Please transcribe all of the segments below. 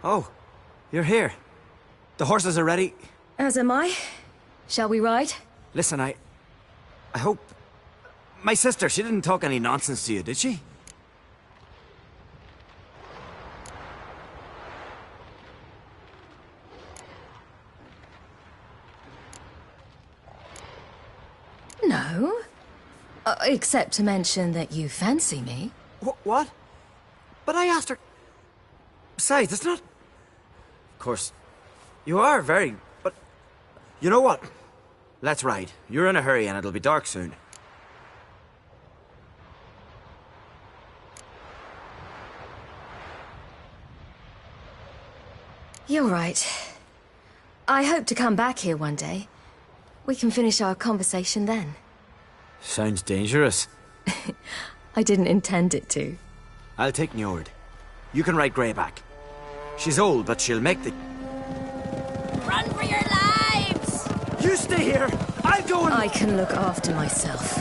Oh, you're here. The horses are ready. As am I. Shall we ride? Listen, I hope... My sister, she didn't talk any nonsense to you, did she? No. Except to mention that you fancy me. What? But I asked her... Besides, it's not... Of course, you are very... But... You know what? Let's ride. You're in a hurry and it'll be dark soon. You're right. I hope to come back here one day. We can finish our conversation then. Sounds dangerous. I didn't intend it to. I'll take Njord. You can ride Greyback. She's old, but she'll make the... Run for your lives! You stay here! I'll go and... I can look after myself.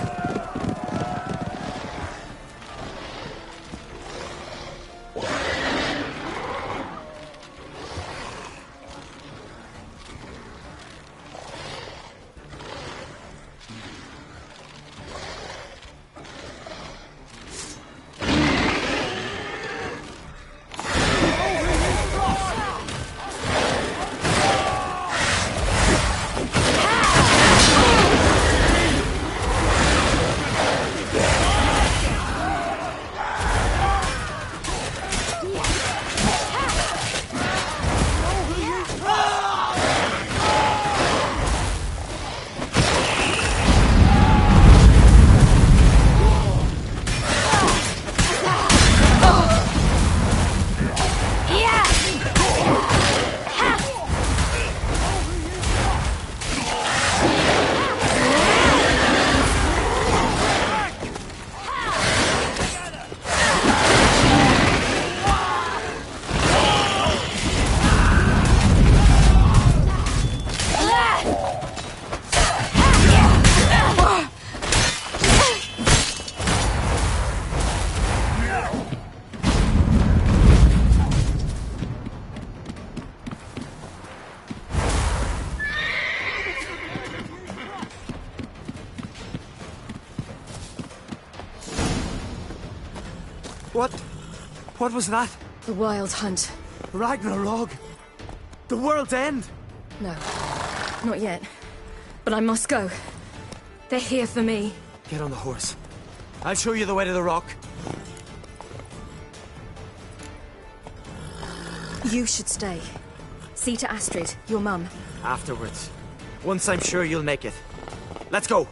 What was that? The Wild Hunt. Ragnarok? The world's end? No, not yet. But I must go. They're here for me. Get on the horse. I'll show you the way to the rock. You should stay. See to Astrid, your mum. Afterwards. Once I'm sure you'll make it. Let's go!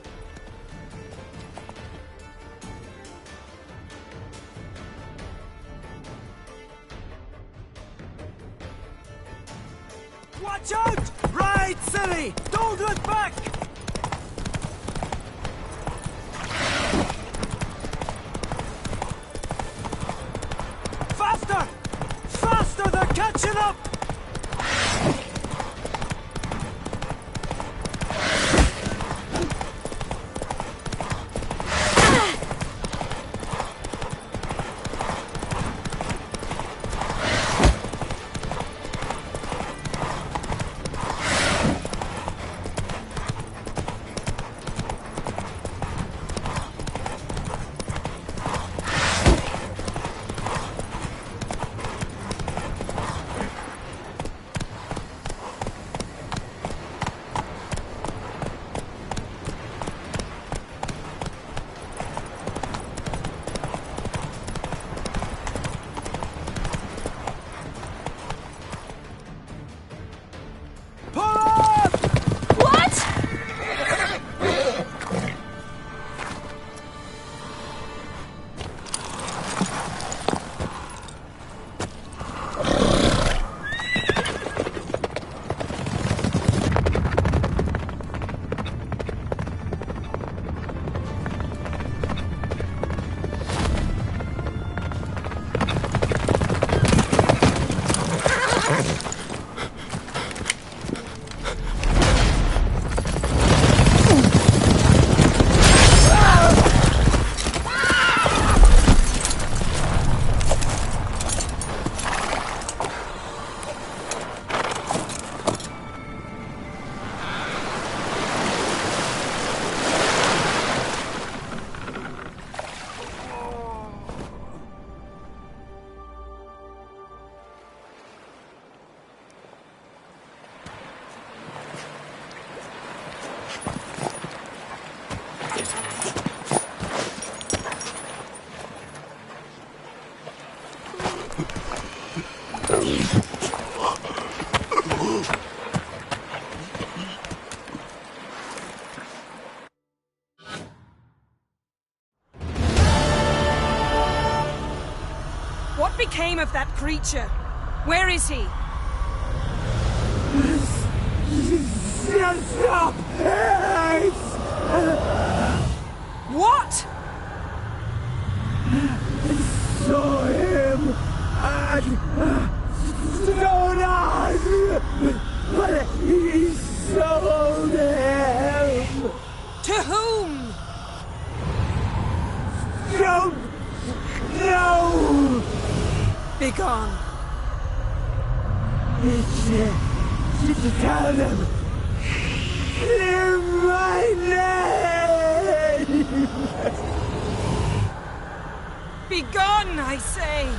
Watch out! Ride, silly! Don't look back! Faster! Faster! They're catching up! What became of that creature? Where is he? Shut up! What? Saw him at Stone, but he sold him. To whom? Don't know. Begone. Tell them. Clear my name. Begone, I say!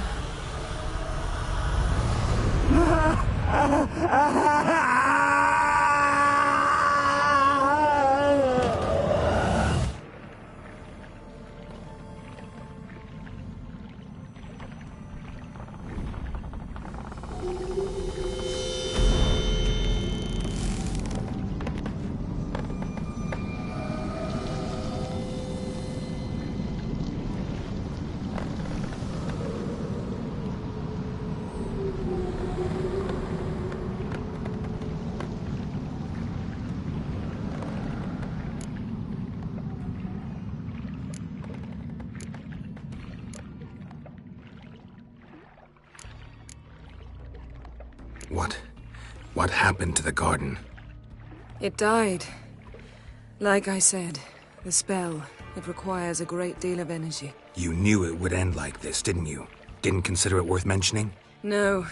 What happened to the garden? It died. Like I said, the spell, it requires a great deal of energy. You knew it would end like this, didn't you? Didn't consider it worth mentioning? No,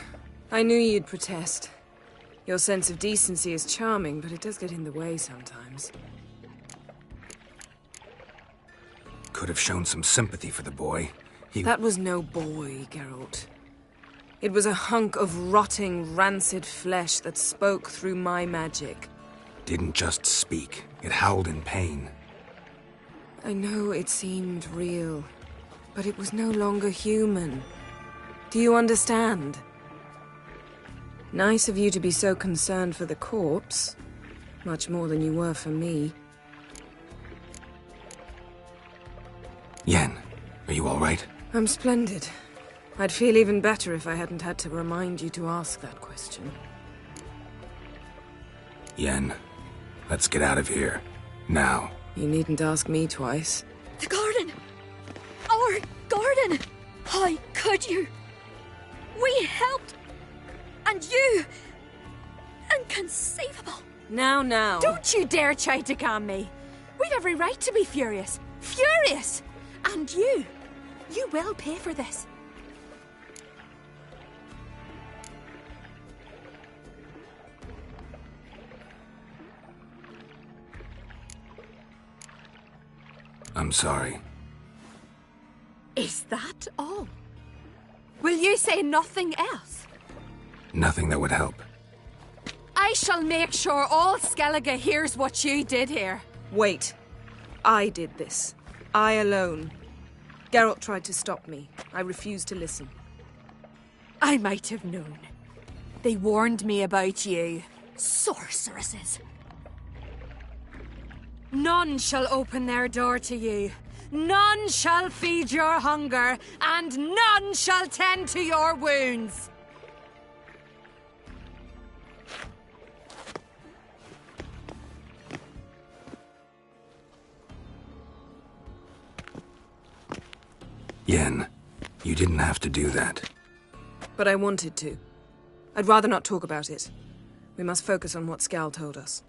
I knew you'd protest. Your sense of decency is charming, but it does get in the way sometimes. Could have shown some sympathy for the boy. That was no boy, Geralt. It was a hunk of rotting, rancid flesh that spoke through my magic. Didn't just speak. It howled in pain. I know it seemed real, but it was no longer human. Do you understand? Nice of you to be so concerned for the corpse. Much more than you were for me. Yen, are you all right? I'm splendid. I'd feel even better if I hadn't had to remind you to ask that question. Yen, let's get out of here. Now. You needn't ask me twice. The garden! Our garden! How could you? We helped! And you! Inconceivable! Now. Don't you dare try to calm me! We've every right to be furious! Furious! And you will pay for this. I'm sorry. Is that all? Will you say nothing else? Nothing that would help. I shall make sure all Skellige hears what you did here. Wait. I did this. I alone. Geralt tried to stop me. I refused to listen. I might have known. They warned me about you. Sorceresses. None shall open their door to you. None shall feed your hunger, and none shall tend to your wounds. Yen, you didn't have to do that. But I wanted to. I'd rather not talk about it. We must focus on what Skal told us.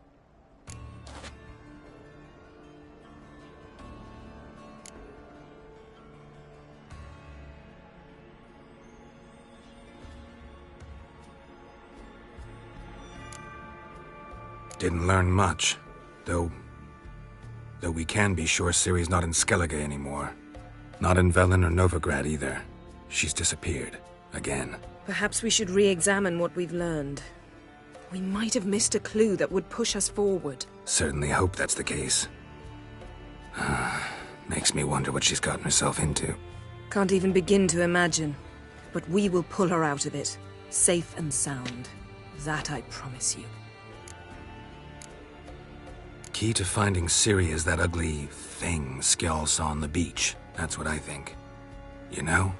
Didn't learn much, though we can be sure Ciri's not in Skellige anymore. Not in Velen or Novigrad either. She's disappeared. Again. Perhaps we should re-examine what we've learned. We might have missed a clue that would push us forward. Certainly hope that's the case. Makes me wonder what she's gotten herself into. Can't even begin to imagine. But we will pull her out of it. Safe and sound. That I promise you. Key to finding Ciri is that ugly thing Skjall saw on the beach. That's what I think. You know,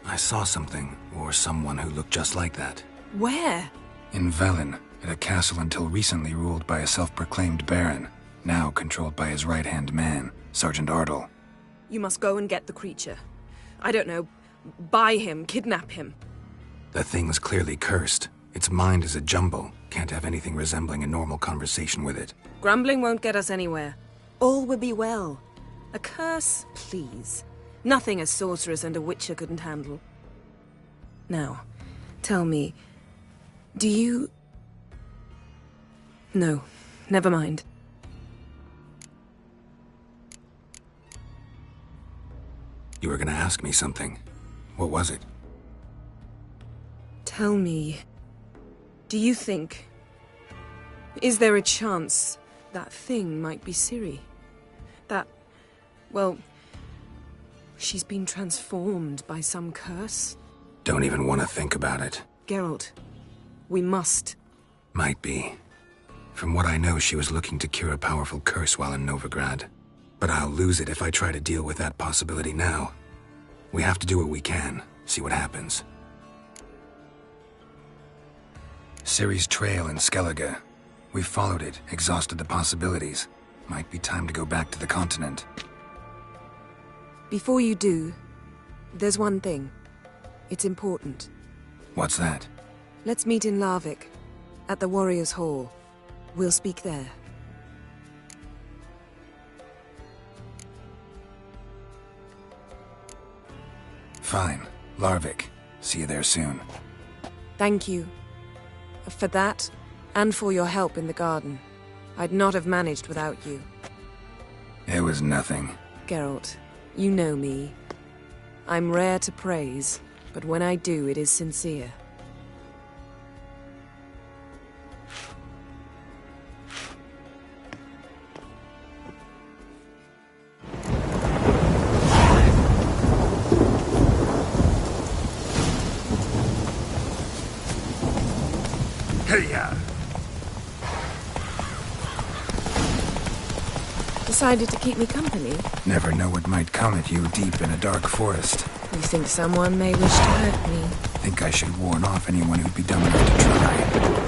I saw something, or someone who looked just like that. Where? In Velen, at a castle until recently ruled by a self-proclaimed baron, now controlled by his right-hand man, Sergeant Ardle. You must go and get the creature. I don't know, buy him, kidnap him. The thing's clearly cursed. Its mind is a jumble. Can't have anything resembling a normal conversation with it. Grumbling won't get us anywhere. All will be well. A curse, please. Nothing a sorceress and a witcher couldn't handle. Now, tell me, do you... No, never mind. You were gonna ask me something. What was it? Tell me, do you think... Is there a chance that thing might be Ciri? That... well... she's been transformed by some curse? Don't even want to think about it. Geralt, we must. Might be. From what I know, she was looking to cure a powerful curse while in Novigrad. But I'll lose it if I try to deal with that possibility now. We have to do what we can, see what happens. Ciri's trail in Skellige. We've followed it, exhausted the possibilities. Might be time to go back to the continent. Before you do, there's one thing. It's important. What's that? Let's meet in Larvik, at the Warriors' Hall. We'll speak there. Fine. Larvik. See you there soon. Thank you. For that, and for your help in the garden. I'd not have managed without you. It was nothing. Geralt, you know me. I'm rare to praise, but when I do, it is sincere. Hey-ya! Decided to keep me company? Never know what might come at you deep in a dark forest. You think someone may wish to hurt me? Think I should warn off anyone who'd be dumb enough to try.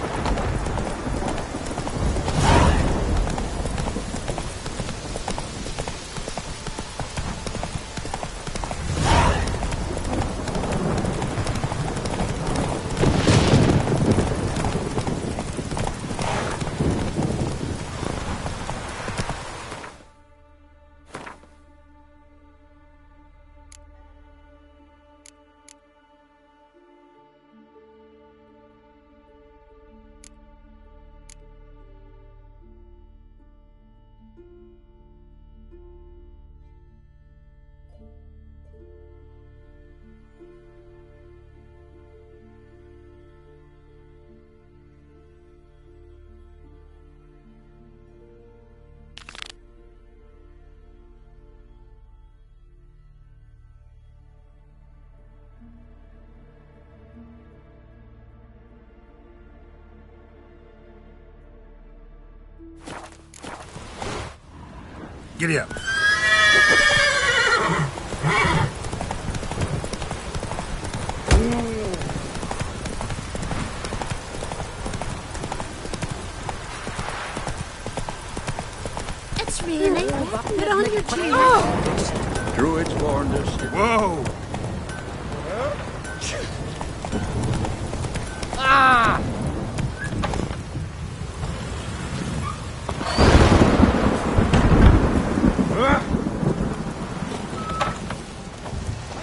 Giddy up. It's really. Put on your jeans. Druids warned us. Whoa! Ah!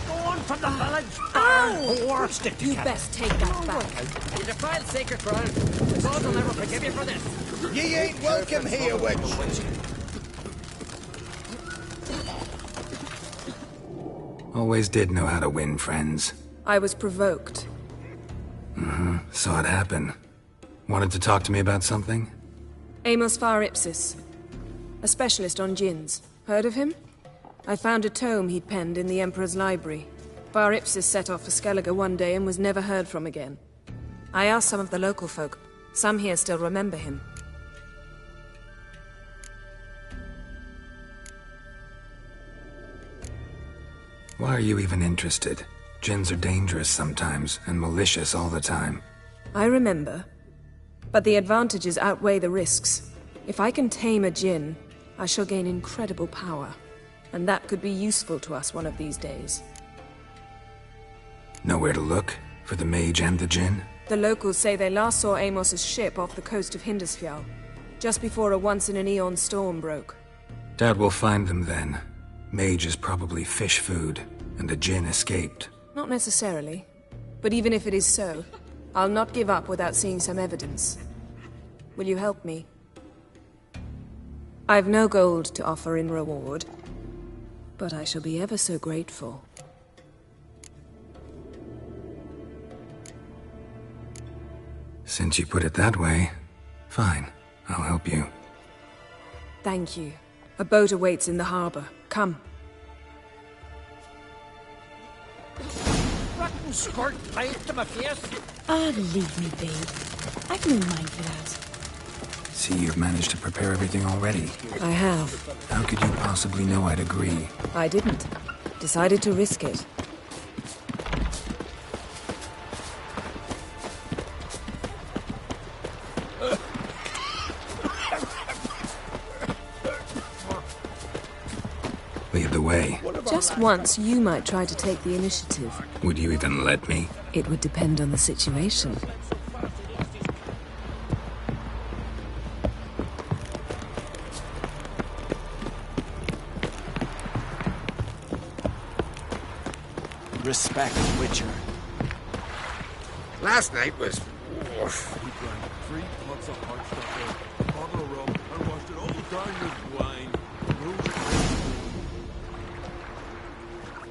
Go on from the village, or stick You together. best take that back. You defile sacred ground. The gods will never forgive you for this. Ye ain't welcome here, witch. Always did know how to win friends. I was provoked. Saw it happen. Wanted to talk to me about something? Amos Far Ipsis. A specialist on djinns. Heard of him? I found a tome he'd penned in the Emperor's library. Far Ipsis set off for Skellige one day and was never heard from again. I asked some of the local folk. Some here still remember him. Why are you even interested? Djinns are dangerous sometimes, and malicious all the time. I remember. But the advantages outweigh the risks. If I can tame a Djinn, I shall gain incredible power. And that could be useful to us one of these days. Know where to look? For the mage and the Djinn? The locals say they last saw Amos's ship off the coast of Hindusfjall, just before a once-in-an-eon storm broke. Doubt we'll find them then. Mage is probably fish food, and the Djinn escaped. Not necessarily. But even if it is so, I'll not give up without seeing some evidence. Will you help me? I've no gold to offer in reward, but I shall be ever so grateful. Since you put it that way, fine. I'll help you. Thank you. A boat awaits in the harbor. Come. Rotten skirt tied to my face. Ah, leave me be. I've no mind for that. See, you've managed to prepare everything already. I have. How could you possibly know I'd agree? I didn't. Decided to risk it. Lead the way. Just once, you might try to take the initiative. Would you even let me? It would depend on the situation. Respect, Witcher. Last night was... oof. We drank 3 pots of hot stuff, a bottle of rum, and washed it all down with wine.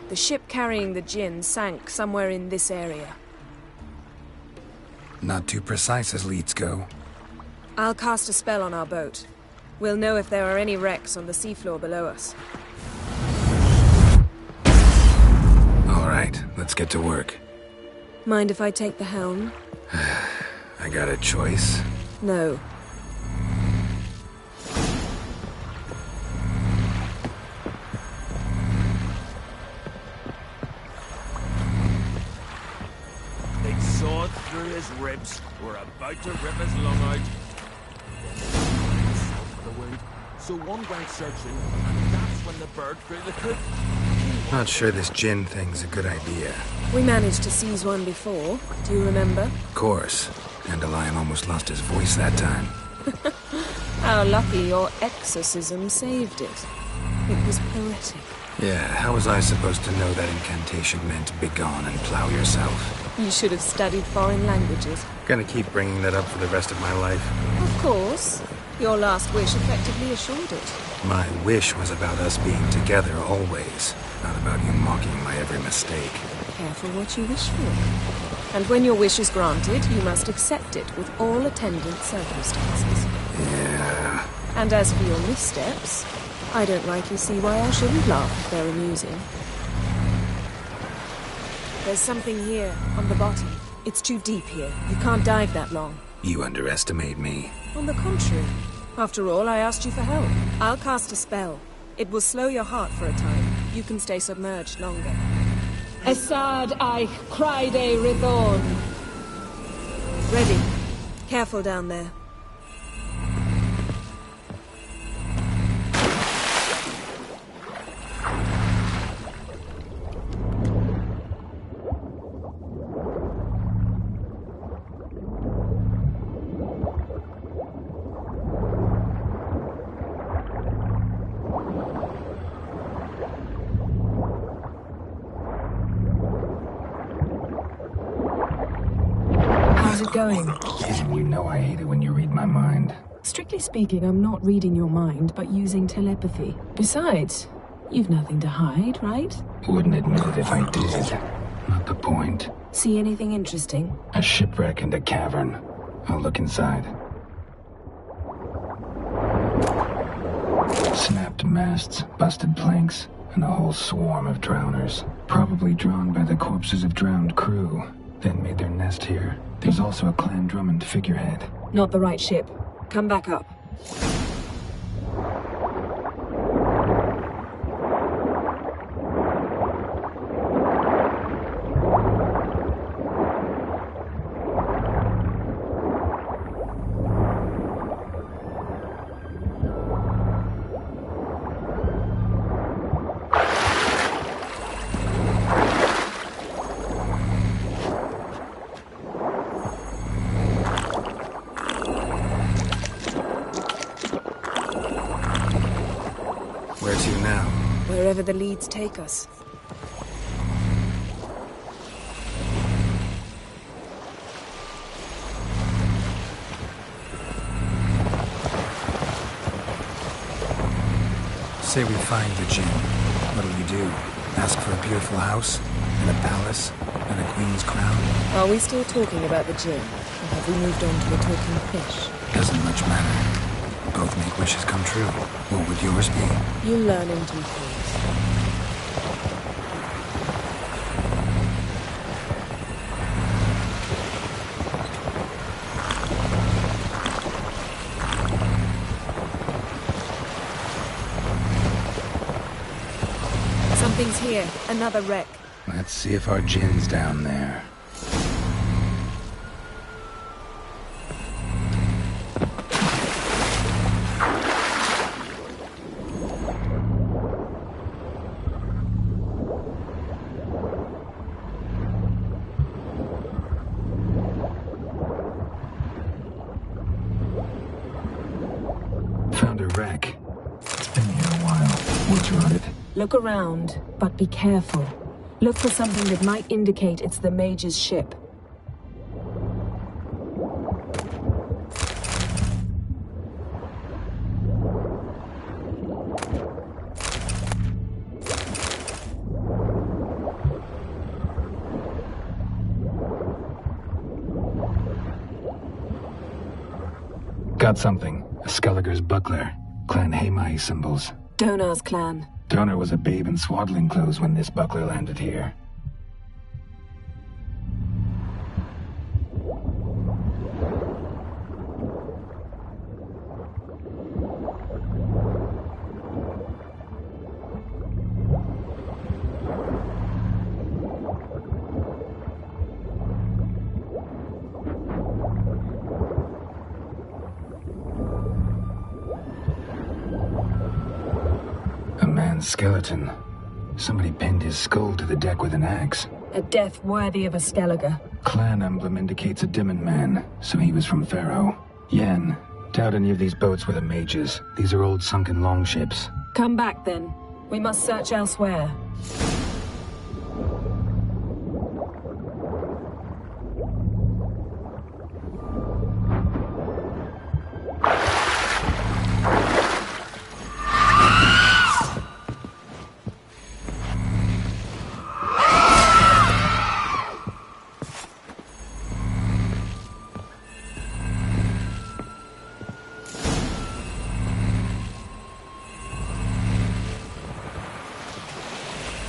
The ship carrying the Djinn sank somewhere in this area. Not too precise as leads go. I'll cast a spell on our boat. We'll know if there are any wrecks on the seafloor below us. All right, let's get to work. Mind if I take the helm? I got a choice. No. They sawed through his ribs. We're about to rip his lung out. For the wind. So one went searching, and that's when the bird flew the coop. Not sure this Djinn thing's a good idea. We managed to seize one before. Do you remember? Of course. Dandelion almost lost his voice that time. How lucky your exorcism saved it. It was poetic. Yeah, how was I supposed to know that incantation meant begone and plow yourself? You should have studied foreign languages. Gonna keep bringing that up for the rest of my life. Of course. Your last wish effectively assured it. My wish was about us being together always, not about you mocking my every mistake. Careful what you wish for. And when your wish is granted, you must accept it with all attendant circumstances. Yeah. And as for your missteps, I don't rightly see why I shouldn't laugh if they're amusing. There's something here, on the bottom. It's too deep here. You can't dive that long. You underestimate me. On the contrary. After all, I asked you for help. I'll cast a spell. It will slow your heart for a time. You can stay submerged longer. Assad I cried a Rithorn. Ready. Careful down there. How's it going? You know I hate it when you read my mind. Strictly speaking, I'm not reading your mind, but using telepathy. Besides, you've nothing to hide, right? Wouldn't admit it if I did. Not the point. See anything interesting? A shipwreck and a cavern. I'll look inside. Snapped masts, busted planks, and a whole swarm of drowners. Probably drawn by the corpses of drowned crew. Then made their nest mast here. There's also a Clan Drummond figurehead. Not the right ship. Come back up. Where to now? Wherever the leads take us. Say we find the gem. What'll you do? Ask for a beautiful house? And a palace? And a queen's crown? Are we still talking about the gin? Or have we moved on to a talking fish? Doesn't much matter. Both make wishes come true. What would yours be? You learn in due course. Something's here. Another wreck. Let's see if our gin's down there. Found a wreck. It's been here a while. What's rotted? Look around, but be careful. Look for something that might indicate it's the mage's ship. Got something. A Skelliger's buckler. Clan Haimai symbols. Donar's clan. Donar was a babe in swaddling clothes when this buckler landed here. A man's skeleton. Somebody pinned his skull to the deck with an axe. A death worthy of a Skelliger. Clan emblem indicates a Dimon man, so he was from Pharaoh. Yen, doubt any of these boats were the mages. These are old sunken longships. Come back then. We must search elsewhere.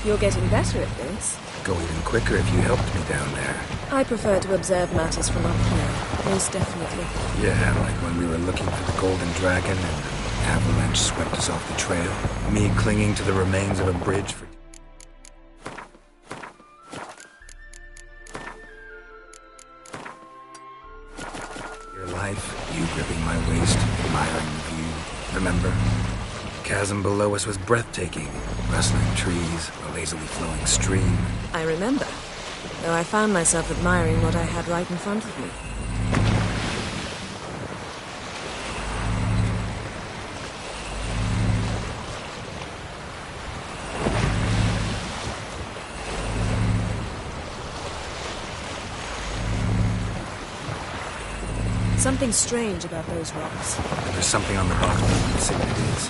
You're getting better at this. Go even quicker if you helped me down there. I prefer to observe matters from up here, most definitely. Yeah, like when we were looking for the Golden Dragon and an avalanche swept us off the trail. Me clinging to the remains of a bridge for... Your life, you gripping my waist, admiring the view. Remember? The chasm below us was breathtaking. Rustling trees, a lazily flowing stream. I remember, though I found myself admiring what I had right in front of me. Something strange about those rocks. There's something on the bottom. Let's see what it is.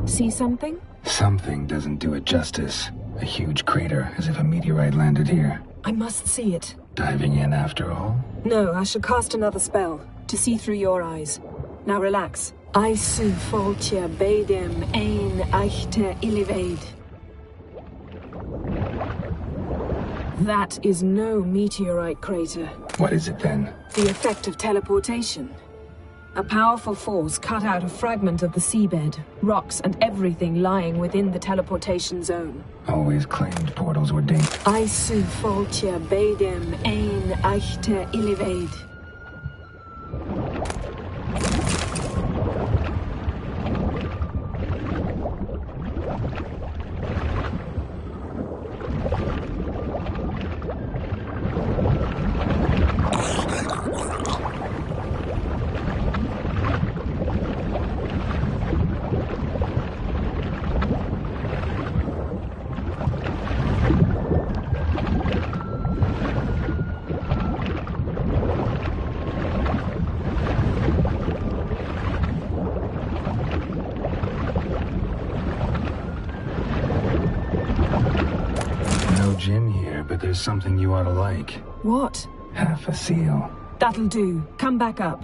See something? Something doesn't do it justice. A huge crater, as if a meteorite landed here. I must see it. Diving in after all? No, I shall cast another spell, to see through your eyes. Now relax. Aisu foltia beidem ein eichte ilivaid. That is no meteorite crater. What is it then? The effect of teleportation. A powerful force cut out a fragment of the seabed, rocks and everything lying within the teleportation zone. Always claimed portals were dangerous. Aisu foltia beidem ein eichte ilivaid. Gin here, but there's something you ought to like. What? Half a seal. That'll do. Come back up.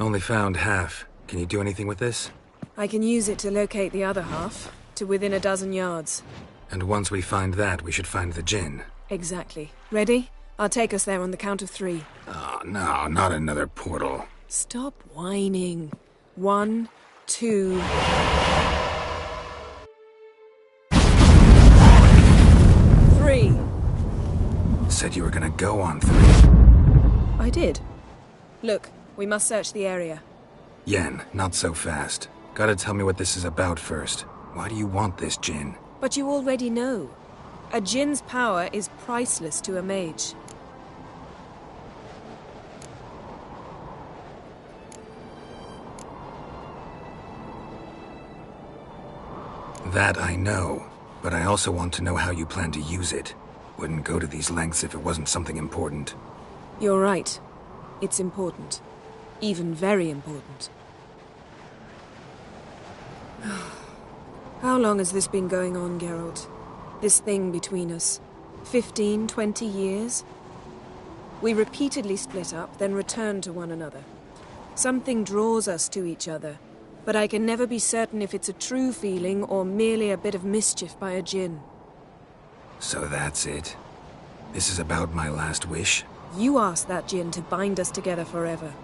Only found half. Can you do anything with this? I can use it to locate the other half, to within a dozen yards. And once we find that, we should find the gin. Exactly. Ready? I'll take us there on the count of 3. Oh, no, not another portal. Stop whining. 1, 2... Three. Said you were gonna go on 3. I did. Look, we must search the area. Yen, not so fast. Gotta tell me what this is about first. Why do you want this gin? But you already know. A djinn's power is priceless to a mage. That I know, but I also want to know how you plan to use it. Wouldn't go to these lengths if it wasn't something important. You're right. It's important. Even very important. How long has this been going on, Geralt? This thing between us? 15, 20 years? We repeatedly split up, then returned to one another. Something draws us to each other, but I can never be certain if it's a true feeling or merely a bit of mischief by a djinn. So that's it? This is about my last wish? You asked that djinn to bind us together forever.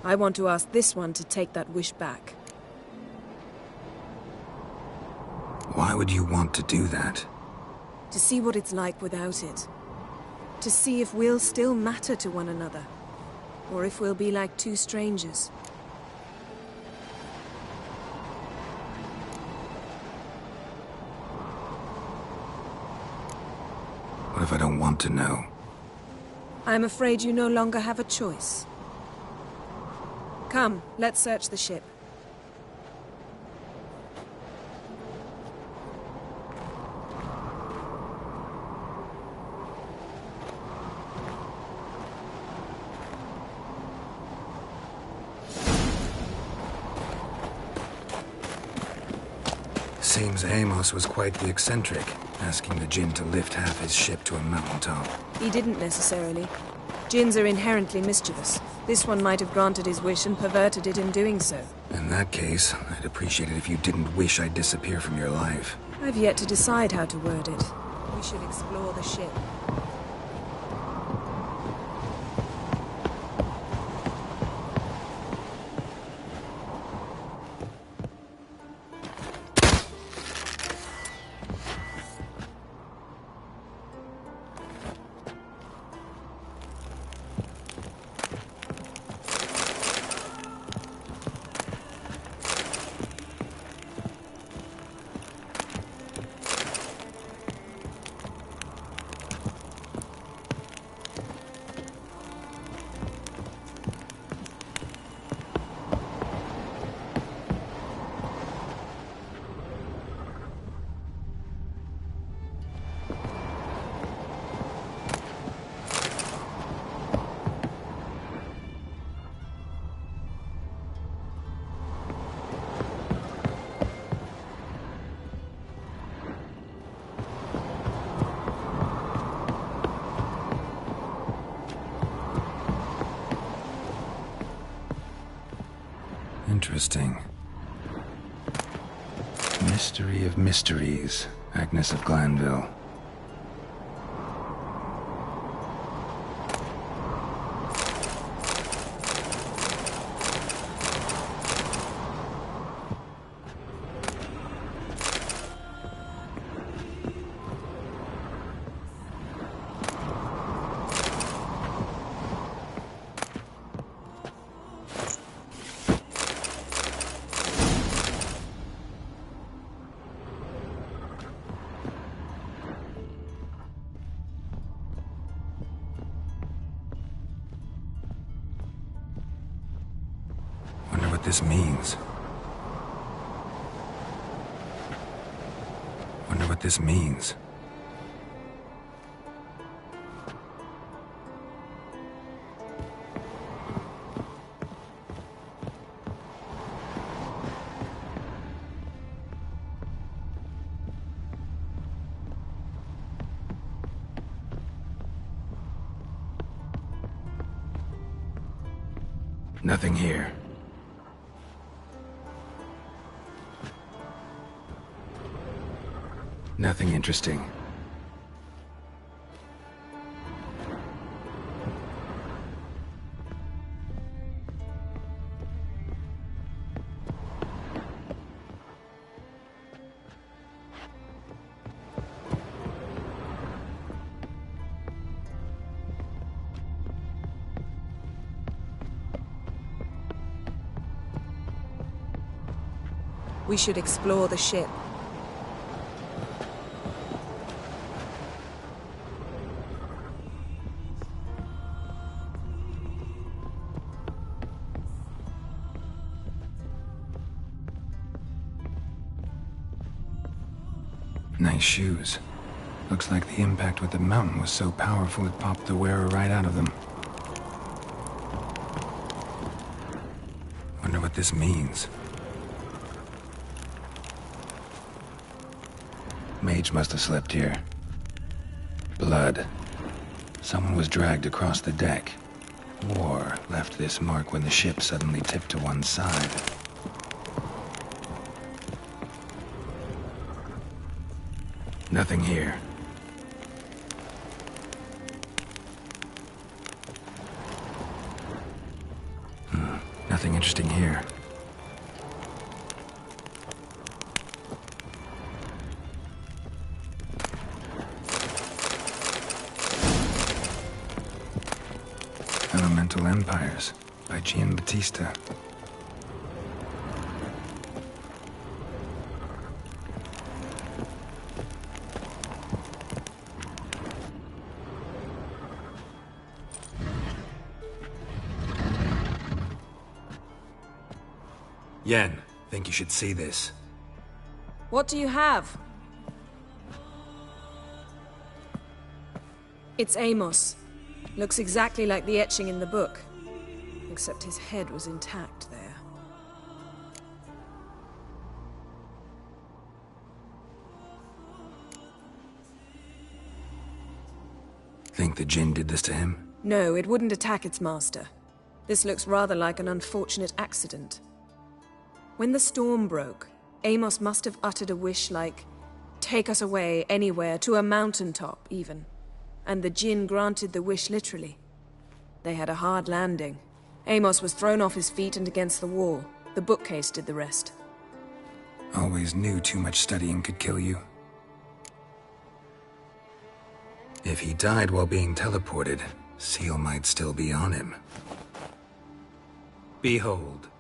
I want to ask this one to take that wish back. Why would you want to do that? To see what it's like without it. To see if we'll still matter to one another. Or if we'll be like two strangers. What if I don't want to know? I'm afraid you no longer have a choice. Come, let's search the ship. Seems Amos was quite the eccentric, asking the djinn to lift half his ship to a mountaintop. He didn't necessarily. Djinns are inherently mischievous. This one might have granted his wish and perverted it in doing so. In that case, I'd appreciate it if you didn't wish I'd disappear from your life. I've yet to decide how to word it. We should explore the ship. Interesting. Mystery of mysteries, Agnes of Glanville. Wonder what this means. Wonder what this means. Nothing here. Nothing interesting. We should explore the ship. Nice shoes. Looks like the impact with the mountain was so powerful it popped the wearer right out of them. Wonder what this means. Mage must have slept here. Blood. Someone was dragged across the deck. War left this mark when the ship suddenly tipped to one side. Nothing here. Nothing interesting here. Elemental Empires by Giambattista. Yen, think you should see this. What do you have? It's Amos. Looks exactly like the etching in the book. Except his head was intact there. Think the Jinn did this to him? No, it wouldn't attack its master. This looks rather like an unfortunate accident. When the storm broke, Amos must have uttered a wish like, take us away, anywhere, to a mountaintop, even. And the Jinn granted the wish literally. They had a hard landing. Amos was thrown off his feet and against the wall. The bookcase did the rest. Always knew too much studying could kill you. If he died while being teleported, Seal might still be on him. Behold.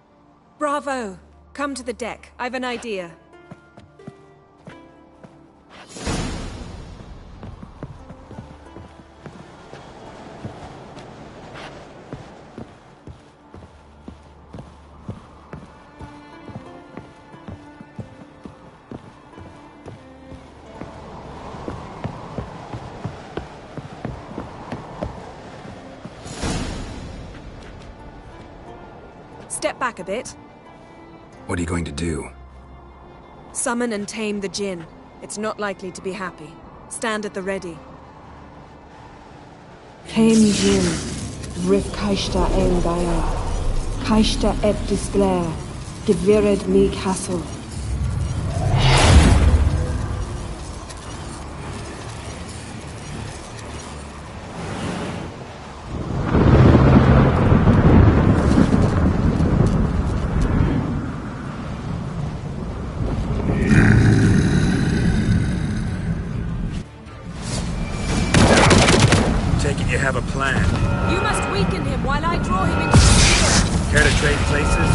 Bravo! Come to the deck. I've an idea. Step back a bit. What are you going to do? Summon and tame the Jinn. It's not likely to be happy. Stand at the ready. Tame Jinn, Rif Kaishta ein Gaia, Kaishta et Displair, Gevired mi Castle. You have a plan. You must weaken him while I draw him into the field. Care to trade places?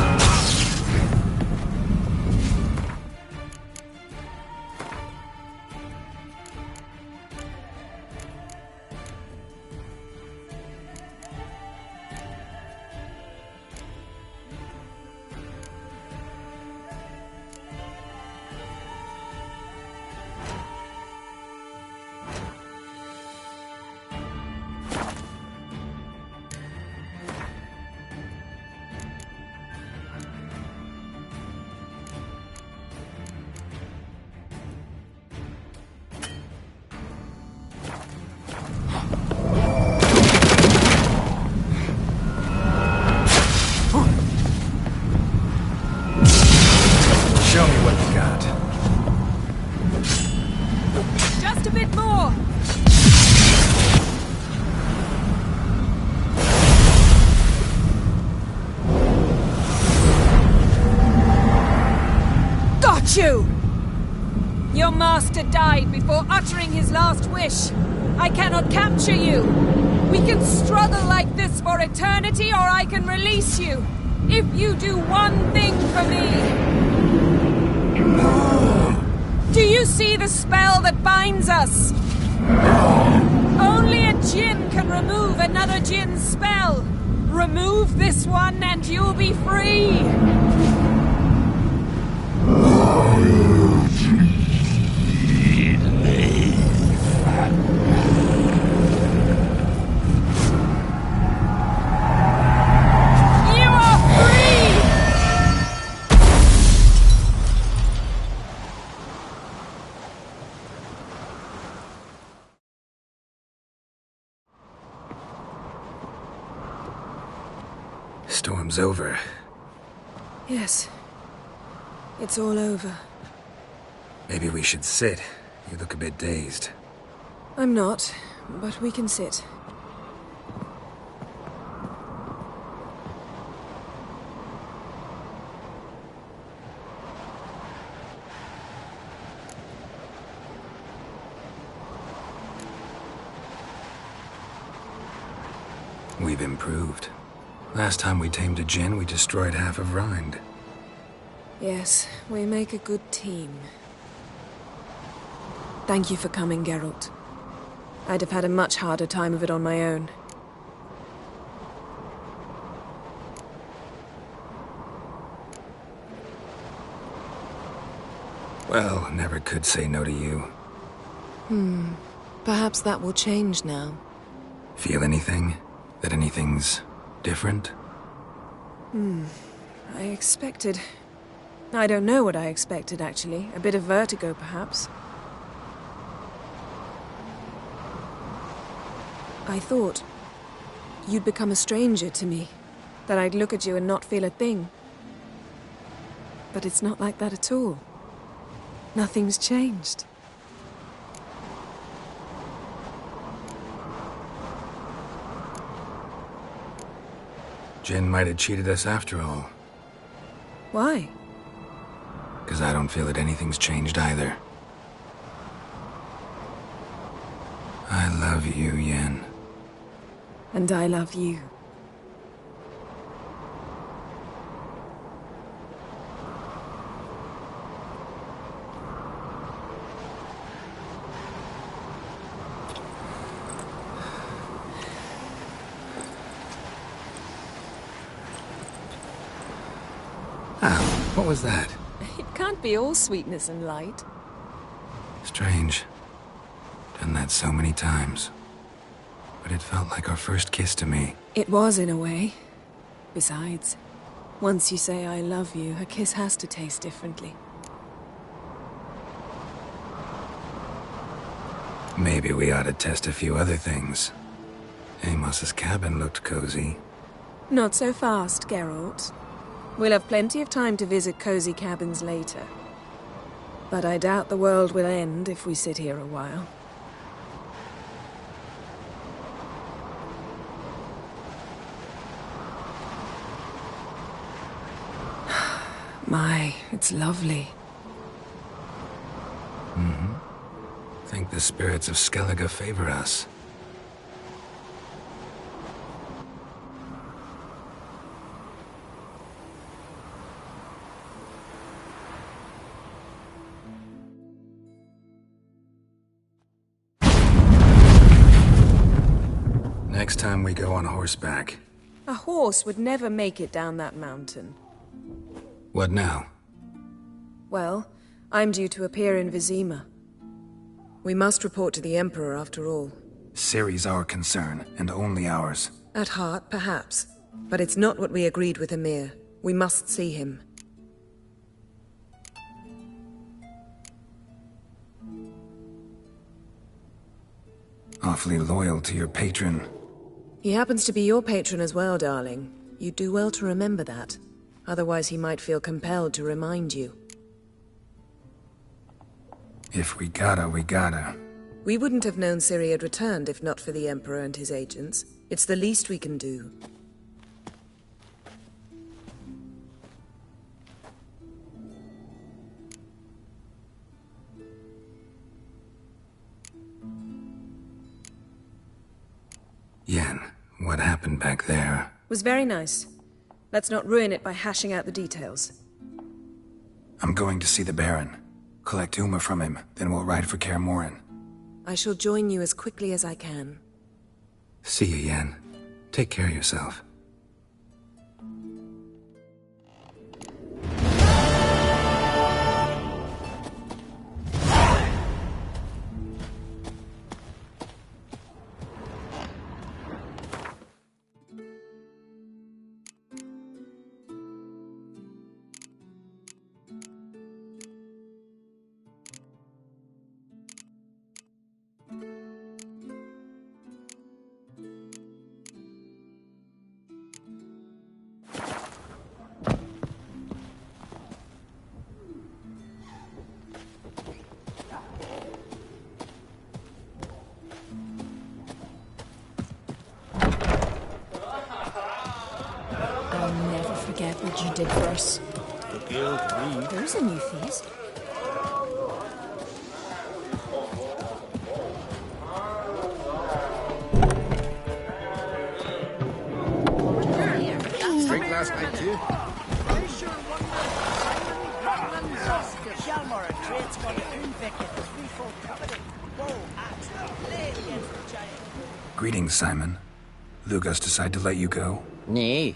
Show me what you got. Just a bit more! Got you! Your master died before uttering his last wish. I cannot capture you. We can struggle like this for eternity, or I can release you. If you do one thing for me. Do you see the spell that binds us? Only a Jinn can remove another Jinn's spell. Remove this one and you'll be free. You are free! Storm's over. Yes. It's all over. Maybe we should sit. You look a bit dazed. I'm not, but we can sit. We've improved. Last time we tamed a Jinn, we destroyed half of Rind. Yes, we make a good team. Thank you for coming, Geralt. I'd have had a much harder time of it on my own. Well, never could say no to you. Perhaps that will change now. Feel anything? That anything's different? I expected... I don't know what I expected, actually. A bit of vertigo, perhaps. I thought you'd become a stranger to me. That I'd look at you and not feel a thing. But it's not like that at all. Nothing's changed. Jin might have cheated us after all. Why? Because I don't feel that anything's changed either. I love you, Yen. And I love you. Ah, what was that? It can't be all sweetness and light. Strange. Done that so many times. But it felt like our first kiss to me. It was, in a way. Besides, once you say I love you, a kiss has to taste differently. Maybe we ought to test a few other things. Amos's cabin looked cozy. Not so fast, Geralt. We'll have plenty of time to visit cozy cabins later. But I doubt the world will end if we sit here a while. My, it's lovely. Mm-hmm. Think the spirits of Skellige favor us. Next time we go on horseback. A horse would never make it down that mountain. What now? Well, I'm due to appear in Vizima. We must report to the Emperor after all. Ciri's our concern, and only ours. At heart, perhaps. But it's not what we agreed with Emir. We must see him. Awfully loyal to your patron. He happens to be your patron as well, darling. You do well to remember that. Otherwise he might feel compelled to remind you. If we gotta, we gotta. We wouldn't have known Ciri had returned if not for the Emperor and his agents. It's the least we can do. Yen, what happened back there? Was very nice. Let's not ruin it by hashing out the details. I'm going to see the Baron. Collect Uma from him, then we'll ride for Kaer Morhen. I shall join you as quickly as I can. See you, Yen. Take care of yourself. I'll never forget what you did for us. The guild read. There's a new face. Drink last night too? Greetings, Simon. Lugas decided to let you go? Nay,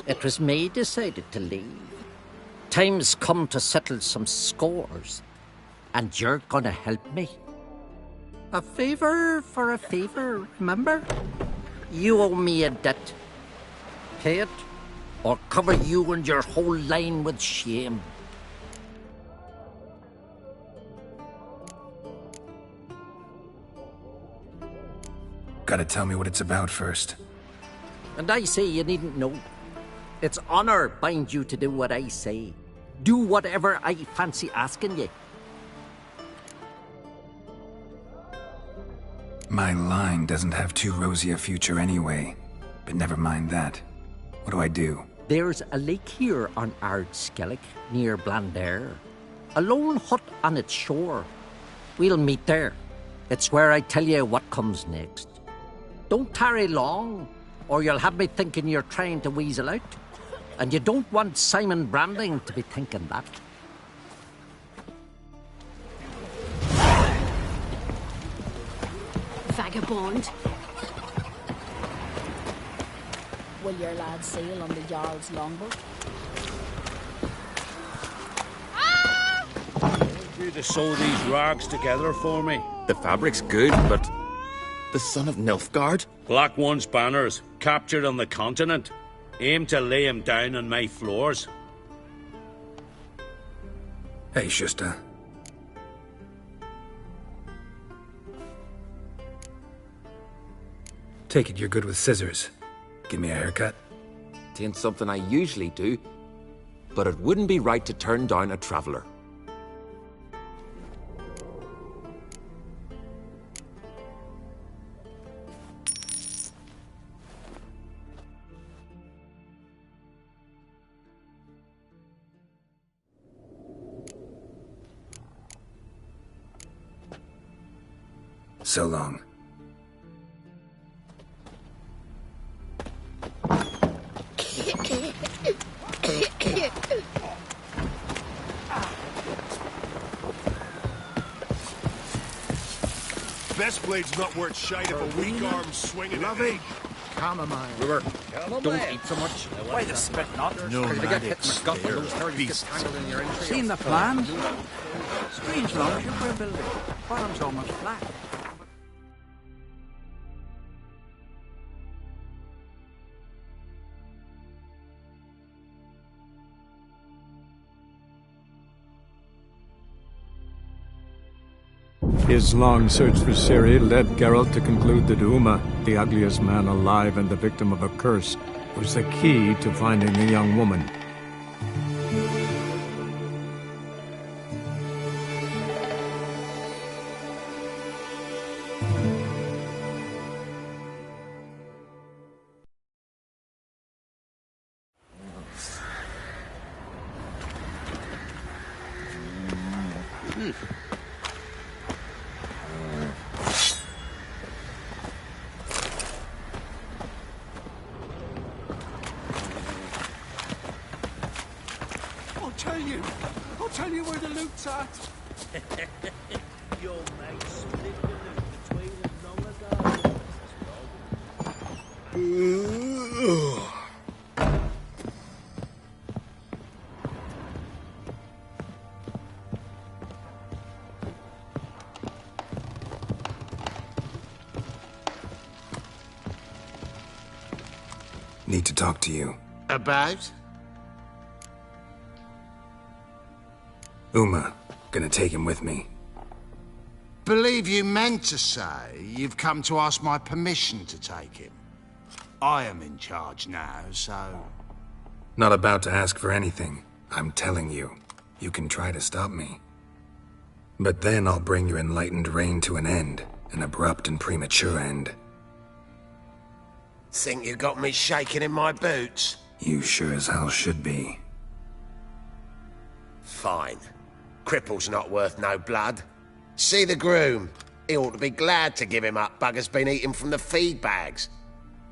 it was me decided to leave. Time's come to settle some scores, and you're gonna help me. A favor for a favor, remember? You owe me a debt. Pay it, or cover you and your whole line with shame. Gotta tell me what it's about first. And I say you needn't know. It's honor binds you to do what I say. Do whatever I fancy asking you. My line doesn't have too rosy a future anyway, but never mind that. What do I do? There's a lake here on Ardskillick, near Blandair. A lone hut on its shore. We'll meet there. It's where I tell you what comes next. Don't tarry long, or you'll have me thinking you're trying to weasel out. And you don't want Simon Branding to be thinking that. Vagabond. Will your lad sail on the Jarl's longboat? You to sew these rags together for me. The fabric's good, but the son of Nilfgaard? Black One's banners, captured on the continent. Aim to lay him down on my floors. Hey, Shusta. Take it you're good with scissors. Give me a haircut. Tain't something I usually do, but it wouldn't be right to turn down a traveller. So long. Best blade's not worth shite if a weak arm swinging at me. Chamomile. River, don't eat so much. Why the spit not? Nomadic stare, beast. Seen the plans? Strange longship we're building. Bottom's almost flat. His long search for Ciri led Geralt to conclude that Uma, the ugliest man alive and the victim of a curse, was the key to finding the young woman. I'll tell you where the loot's at. Your mate split the loot between them long ago. Need to talk to you. About? Uma. Gonna take him with me. Believe you meant to say you've come to ask my permission to take him. I am in charge now, so... Not about to ask for anything. I'm telling you. You can try to stop me. But then I'll bring your enlightened reign to an end. An abrupt and premature end. Think you got me shaking in my boots? You sure as hell should be. Fine. Cripple's not worth no blood. See the groom. He ought to be glad to give him up. Bugger's been eating from the feed bags.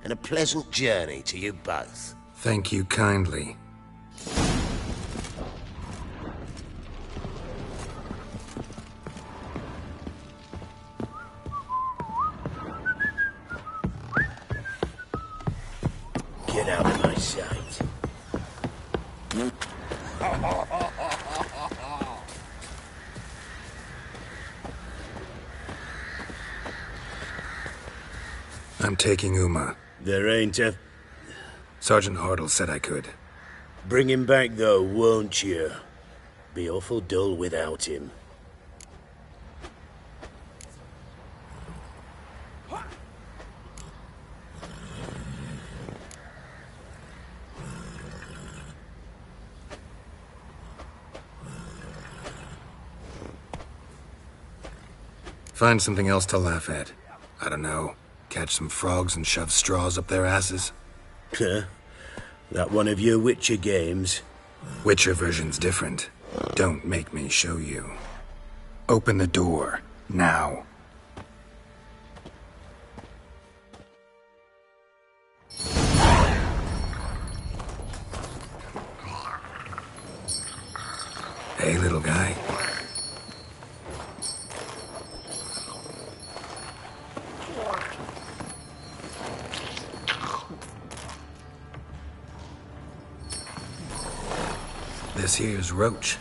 And a pleasant journey to you both. Thank you kindly. Get out of my sight. I'm taking Uma. There ain't a... Sergeant Hartle said I could. Bring him back, though, won't you? Be awful dull without him. Find something else to laugh at. I don't know. Catch some frogs and shove straws up their asses. Huh? That one of your Witcher games? Witcher version's different. Don't make me show you. Open the door, now. Hey, little guy. This here's Roach.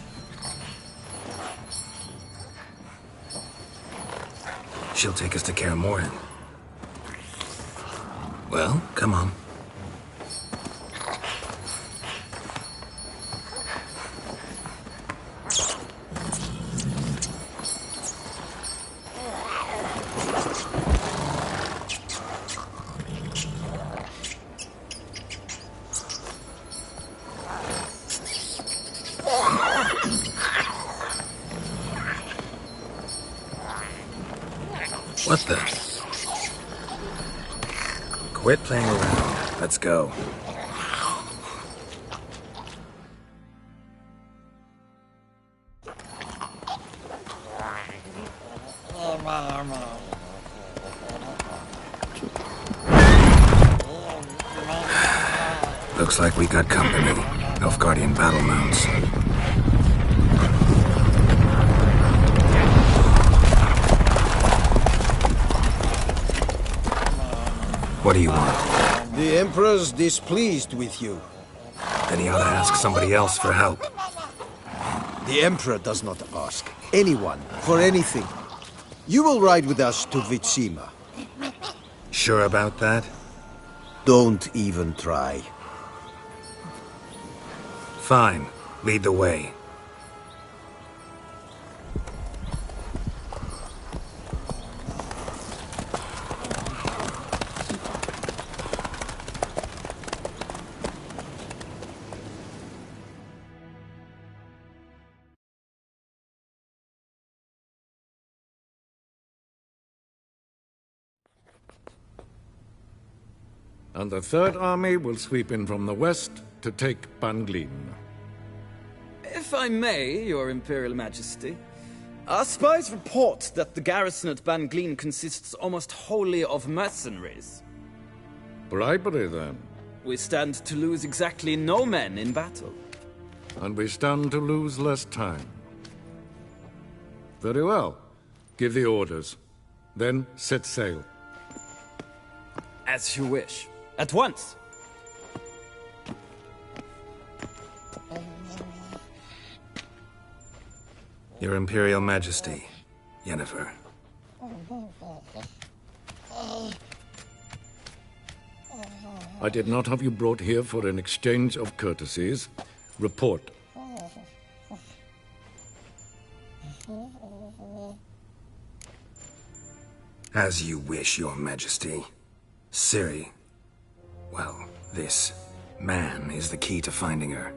She'll take us to Kaer Morhen. Well, come on. What the? Quit playing around. Let's go. Looks like we got company. Nilfgaardian battle mounts. What do you want? The Emperor's displeased with you. Then he ought to ask somebody else for help. The Emperor does not ask anyone for anything. You will ride with us to Vitsima. Sure about that? Don't even try. Fine. Lead the way. And the Third Army will sweep in from the west to take Banglin. If I may, Your Imperial Majesty, our spies report that the garrison at Banglin consists almost wholly of mercenaries. Bribery, then. We stand to lose exactly no men in battle. And we stand to lose less time. Very well. Give the orders. Then set sail. As you wish. At once! Your Imperial Majesty, Yennefer. I did not have you brought here for an exchange of courtesies. Report. As you wish, Your Majesty. Ciri. Well, this man is the key to finding her.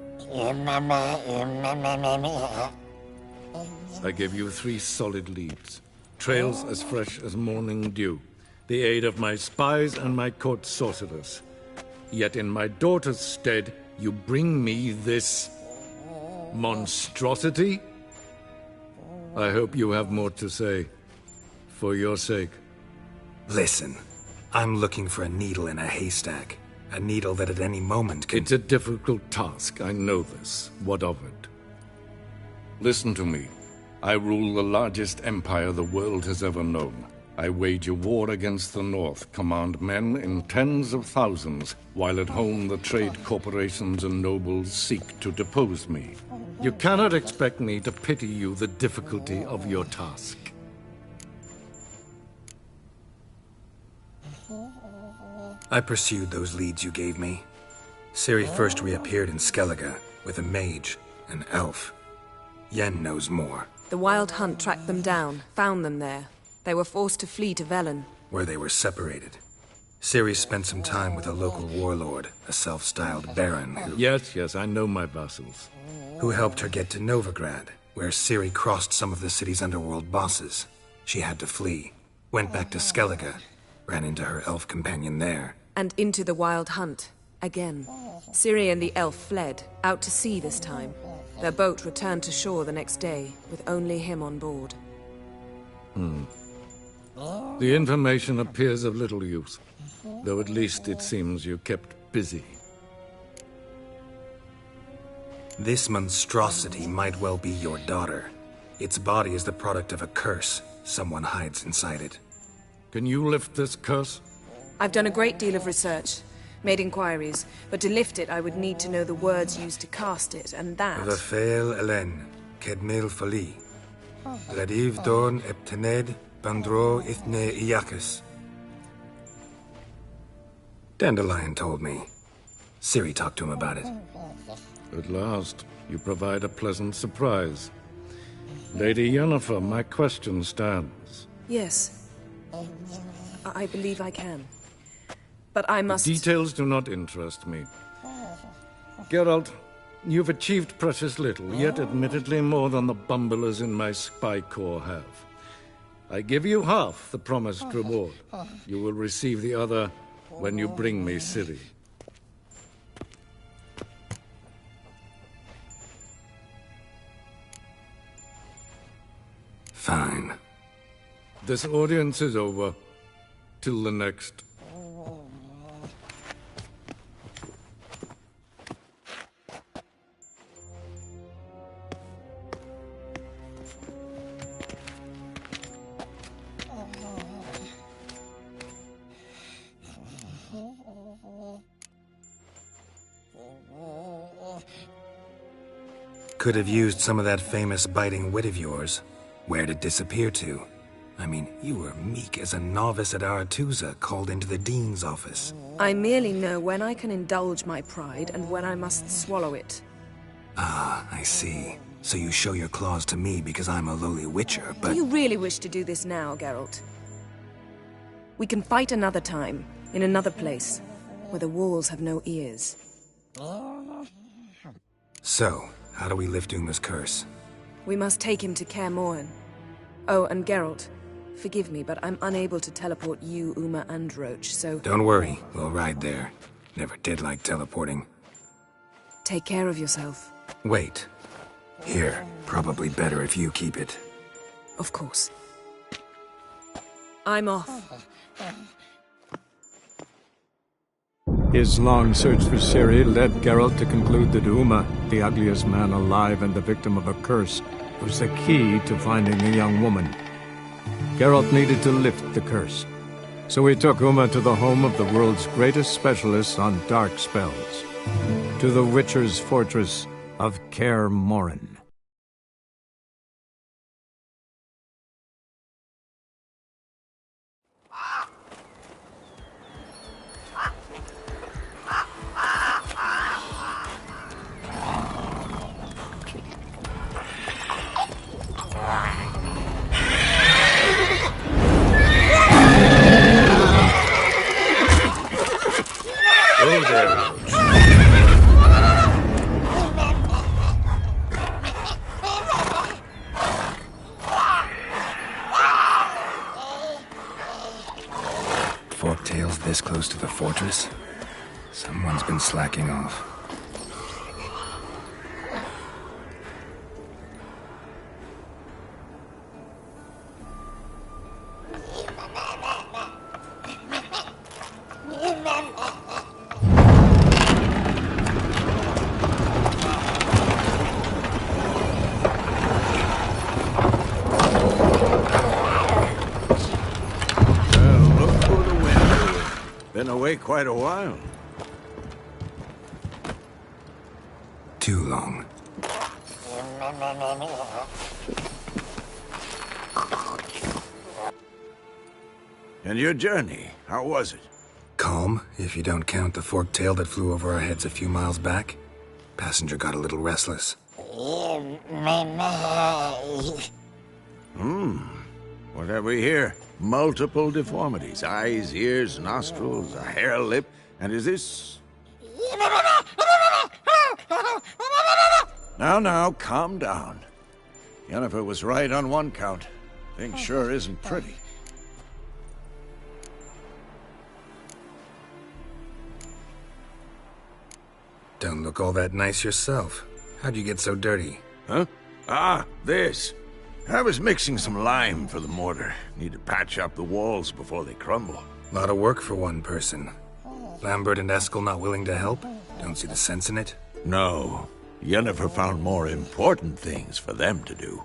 I give you 3 solid leads. Trails as fresh as morning dew. The aid of my spies and my court sorcerers. Yet in my daughter's stead, you bring me this monstrosity? I hope you have more to say. For your sake. Listen, I'm looking for a needle in a haystack. A needle that at any moment can... It's a difficult task, I know this. What of it? Listen to me. I rule the largest empire the world has ever known. I wage a war against the North, command men in tens of thousands, while at home the trade corporations and nobles seek to depose me. You cannot expect me to pity you the difficulty of your task. I pursued those leads you gave me. Ciri first reappeared in Skellige with a mage, an elf. Yen knows more. The Wild Hunt tracked them down, found them there. They were forced to flee to Velen. Where they were separated. Ciri spent some time with a local warlord, a self-styled baron who... Yes, I know my vassals. Who helped her get to Novigrad, where Ciri crossed some of the city's underworld bosses. She had to flee. Went back to Skellige. Ran into her elf companion there. And into the Wild Hunt. Again. Ciri and the elf fled, out to sea this time. Their boat returned to shore the next day, with only him on board. The information appears of little use, though at least it seems you kept busy. This monstrosity might well be your daughter. Its body is the product of a curse. Someone hides inside it. Can you lift this curse? I've done a great deal of research, made inquiries, but to lift it I would need to know the words used to cast it, and that... Vafael Elen, Kedmil Fali. Radiv Dorn Eptened, Bandro Ithne Iacus. Dandelion told me. Ciri talked to him about it. At last, you provide a pleasant surprise. Lady Yennefer, my question stands. Yes. I believe I can. But I must... The details do not interest me. Geralt, you've achieved precious little, yet admittedly more than the bumblers in my spy corps have. I give you half the promised reward. You will receive the other when you bring me Ciri. Fine. This audience is over. Till the next. Could have used some of that famous biting wit of yours. Where'd it disappear to? I mean, you were meek as a novice at Aretusa, called into the Dean's office. I merely know when I can indulge my pride and when I must swallow it. Ah, I see. So you show your claws to me because I'm a lowly witcher, but... Do you really wish to do this now, Geralt? We can fight another time, in another place, where the walls have no ears. So, how do we lift Uma's curse? We must take him to Kaer Morhen. Oh, and Geralt, forgive me, but I'm unable to teleport you, Uma, and Roach, so... Don't worry, we'll ride there. Never did like teleporting. Take care of yourself. Wait. Here, probably better if you keep it. Of course. I'm off. His long search for Ciri led Geralt to conclude that Uma, the ugliest man alive and the victim of a curse, was the key to finding the young woman. Geralt needed to lift the curse, so he took Uma to the home of the world's greatest specialist on dark spells, to the Witcher's fortress of Kaer Morhen. Forktail's this close to the fortress? Someone's been slacking off. Been away quite a while. Too long. And your journey, how was it? Calm, if you don't count the forktail that flew over our heads a few miles back. Passenger got a little restless. What have we here? Multiple deformities. Eyes, ears, nostrils, a hair lip. And is this... Now, calm down. Yennefer was right on one count. Thing sure isn't pretty. Don't look all that nice yourself. How'd you get so dirty? Huh? Ah, this. I was mixing some lime for the mortar. Need to patch up the walls before they crumble. Lot of work for one person. Lambert and Eskel not willing to help? Don't see the sense in it? No. Yennefer found more important things for them to do.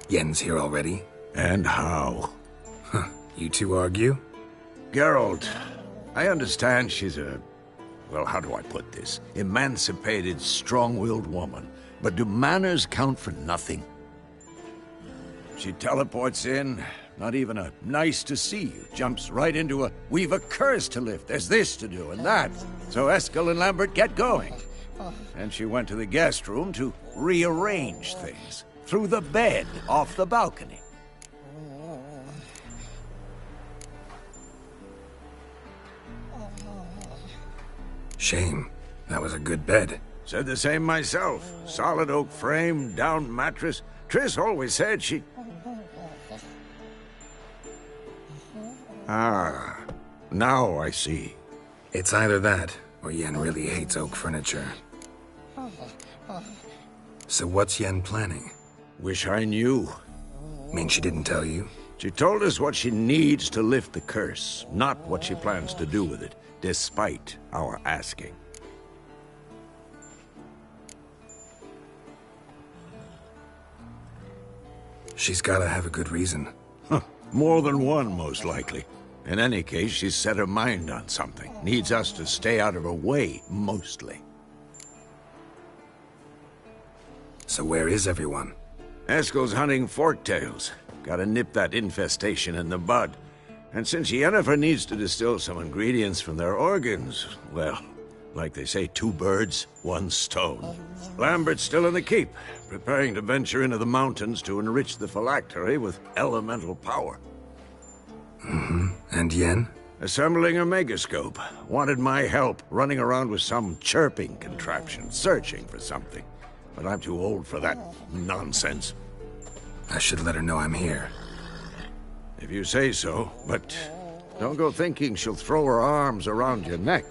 Yen's here already? And how? Huh. You two argue? Geralt, I understand she's a... well, how do I put this? Emancipated, strong-willed woman. But do manners count for nothing? She teleports in, not even a nice to see you, jumps right into a we've a curse to lift, there's this to do and that. So Eskel and Lambert get going. And she went to the guest room to rearrange things. Through the bed, off the balcony. Shame. That was a good bed. Said the same myself. Solid oak frame, down mattress. Triss always said she... Ah, now I see. It's either that, or Yen really hates oak furniture. So what's Yen planning? Wish I knew. Mean she didn't tell you? She told us what she needs to lift the curse, not what she plans to do with it, despite our asking. She's gotta have a good reason. Huh. More than one, most likely. In any case, she's set her mind on something. Needs us to stay out of her way, mostly. So where is everyone? Eskel's hunting forktails. Gotta nip that infestation in the bud. And since Yennefer needs to distill some ingredients from their organs, well, like they say, 2 birds, 1 stone. Lambert's still in the keep, preparing to venture into the mountains to enrich the phylactery with elemental power. Mm-hmm. And Yen? Assembling a megascope. Wanted my help running around with some chirping contraption, searching for something. But I'm too old for that nonsense. I should let her know I'm here. If you say so, but don't go thinking she'll throw her arms around your neck.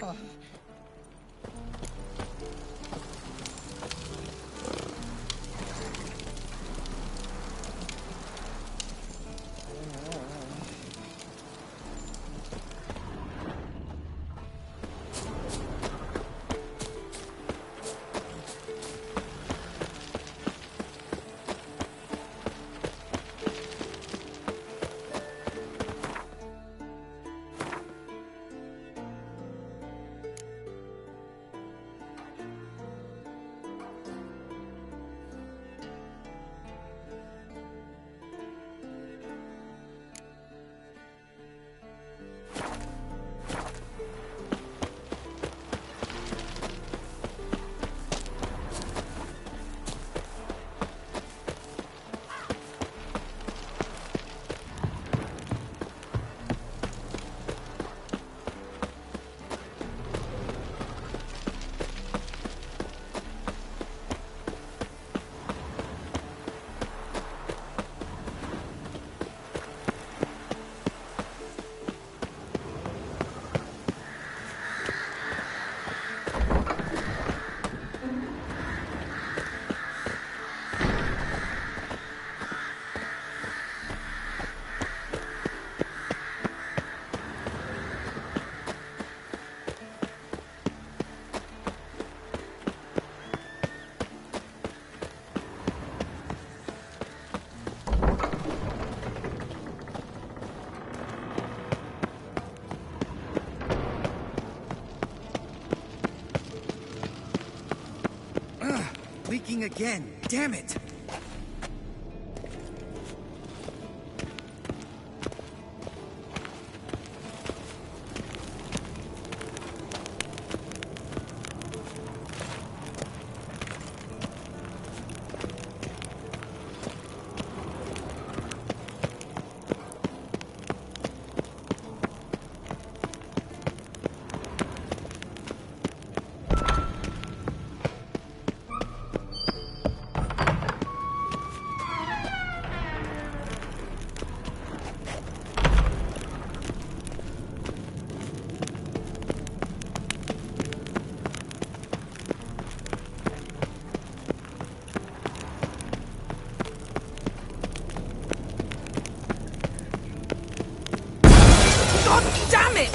Leaking again. Damn it!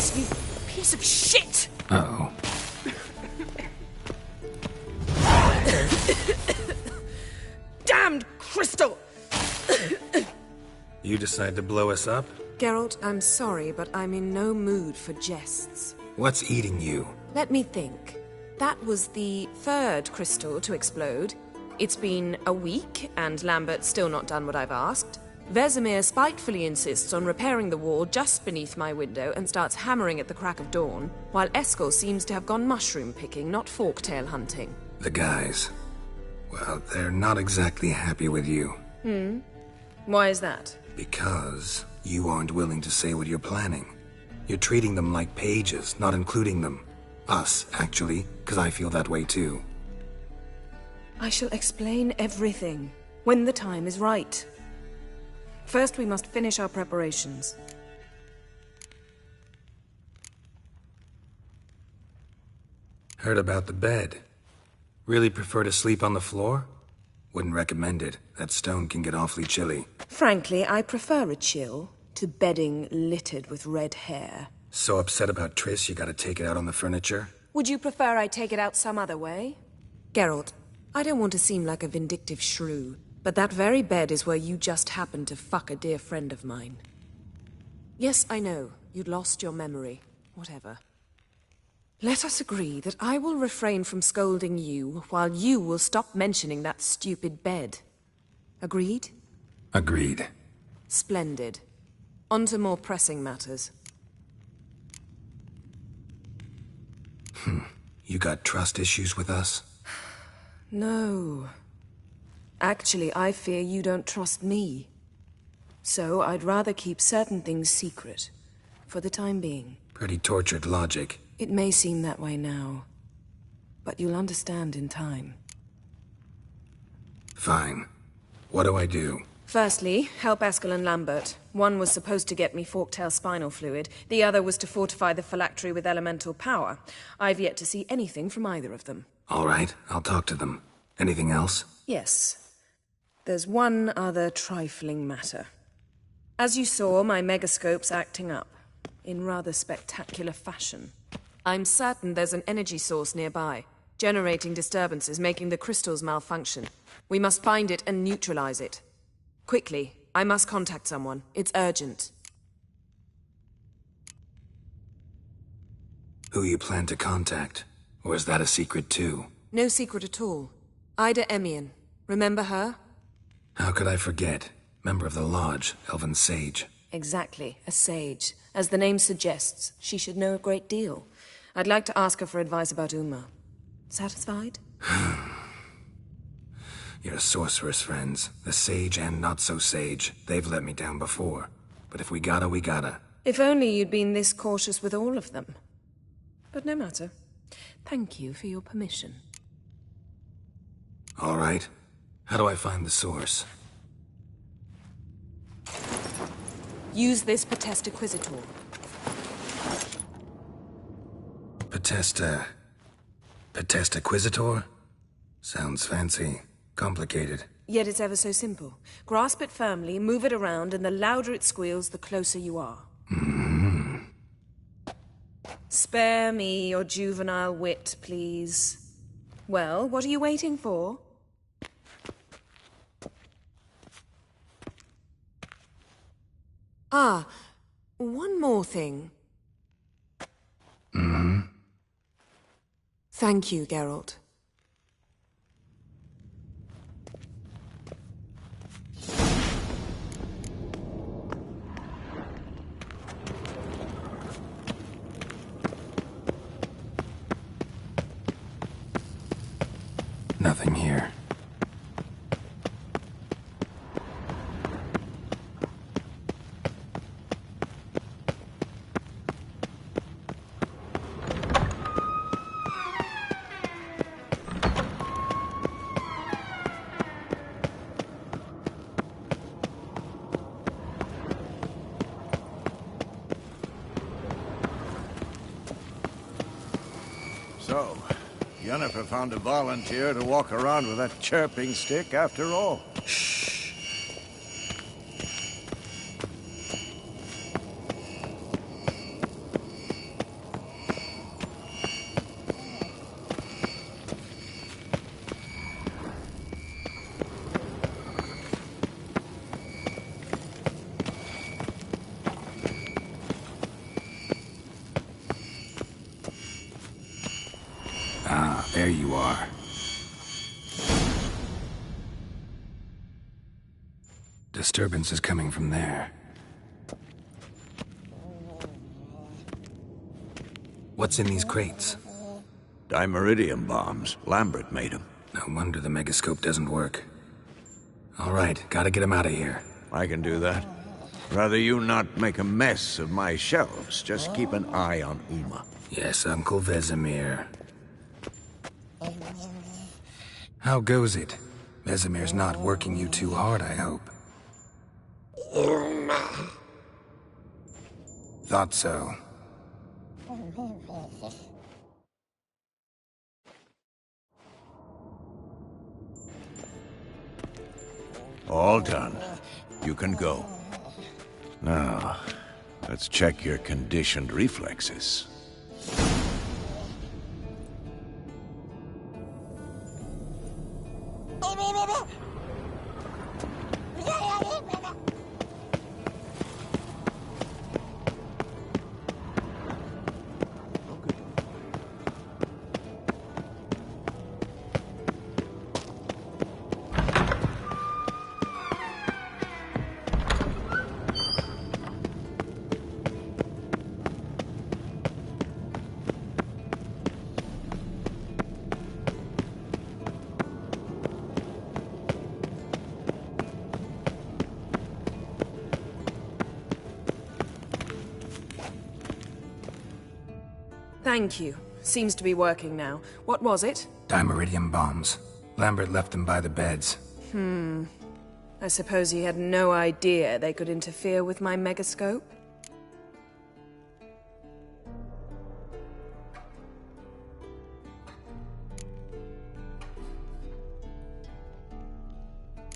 this, you piece of shit! Uh-oh. Damned crystal! You decide to blow us up? Geralt, I'm sorry, but I'm in no mood for jests. What's eating you? Let me think. That was the third crystal to explode. It's been a week, and Lambert's still not done what I've asked. Vesemir spitefully insists on repairing the wall just beneath my window and starts hammering at the crack of dawn, while Eskel seems to have gone mushroom picking, not forktail hunting. The guys. Well, they're not exactly happy with you. Why is that? Because you aren't willing to say what you're planning. You're treating them like pages, not including them. Us, actually, because I feel that way too. I shall explain everything when the time is right. First, we must finish our preparations. Heard about the bed. Really prefer to sleep on the floor? Wouldn't recommend it. That stone can get awfully chilly. Frankly, I prefer a chill to bedding littered with red hair. So upset about Triss you gotta take it out on the furniture? Would you prefer I take it out some other way? Geralt, I don't want to seem like a vindictive shrew, but that very bed is where you just happened to fuck a dear friend of mine. Yes, I know. You'd lost your memory. Whatever. Let us agree that I will refrain from scolding you, while you will stop mentioning that stupid bed. Agreed? Agreed. Splendid. On to more pressing matters. You got trust issues with us? No. Actually, I fear you don't trust me. So I'd rather keep certain things secret, for the time being. Pretty tortured logic. It may seem that way now, but you'll understand in time. Fine. What do I do? Firstly, help Eskel and Lambert. One was supposed to get me forktail spinal fluid, the other was to fortify the phylactery with elemental power. I've yet to see anything from either of them. All right, I'll talk to them. Anything else? Yes. There's one other trifling matter. As you saw, my megascope's acting up, in rather spectacular fashion. I'm certain there's an energy source nearby, generating disturbances, making the crystals malfunction. We must find it and neutralize it. Quickly, I must contact someone. It's urgent. Who you plan to contact? Or is that a secret too? No secret at all. Ida Emian. Remember her? How could I forget? Member of the Lodge, Elven Sage. Exactly, a sage. As the name suggests, she should know a great deal. I'd like to ask her for advice about Uma. Satisfied? Your sorceress friends, the sage and not-so-sage, they've let me down before. But if we gotta, we gotta. If only you'd been this cautious with all of them. But no matter. Thank you for your permission. All right. How do I find the source? Use this Potestaquizitor. Potestaquizitor? Sounds fancy. Complicated. Yet it's ever so simple. Grasp it firmly, move it around, and the louder it squeals, the closer you are. Spare me your juvenile wit, please. Well, what are you waiting for? Ah, one more thing. Thank you, Geralt. Nothing here. So, Yennefer found a volunteer to walk around with that chirping stick after all. Shh. there you are. Disturbance is coming from there. What's in these crates? Dimeridium bombs. Lambert made them. No wonder the megascope doesn't work. All right, gotta get him out of here. I can do that. Rather you not make a mess of my shelves. Just keep an eye on Uma. Yes, Uncle Vesemir. How goes it? Vesemir's not working you too hard, I hope. Thought so. All done. You can go. Now, let's check your conditioned reflexes. Thank you. Seems to be working now. What was it? Dimeridium bombs. Lambert left them by the beds. I suppose he had no idea they could interfere with my megascope?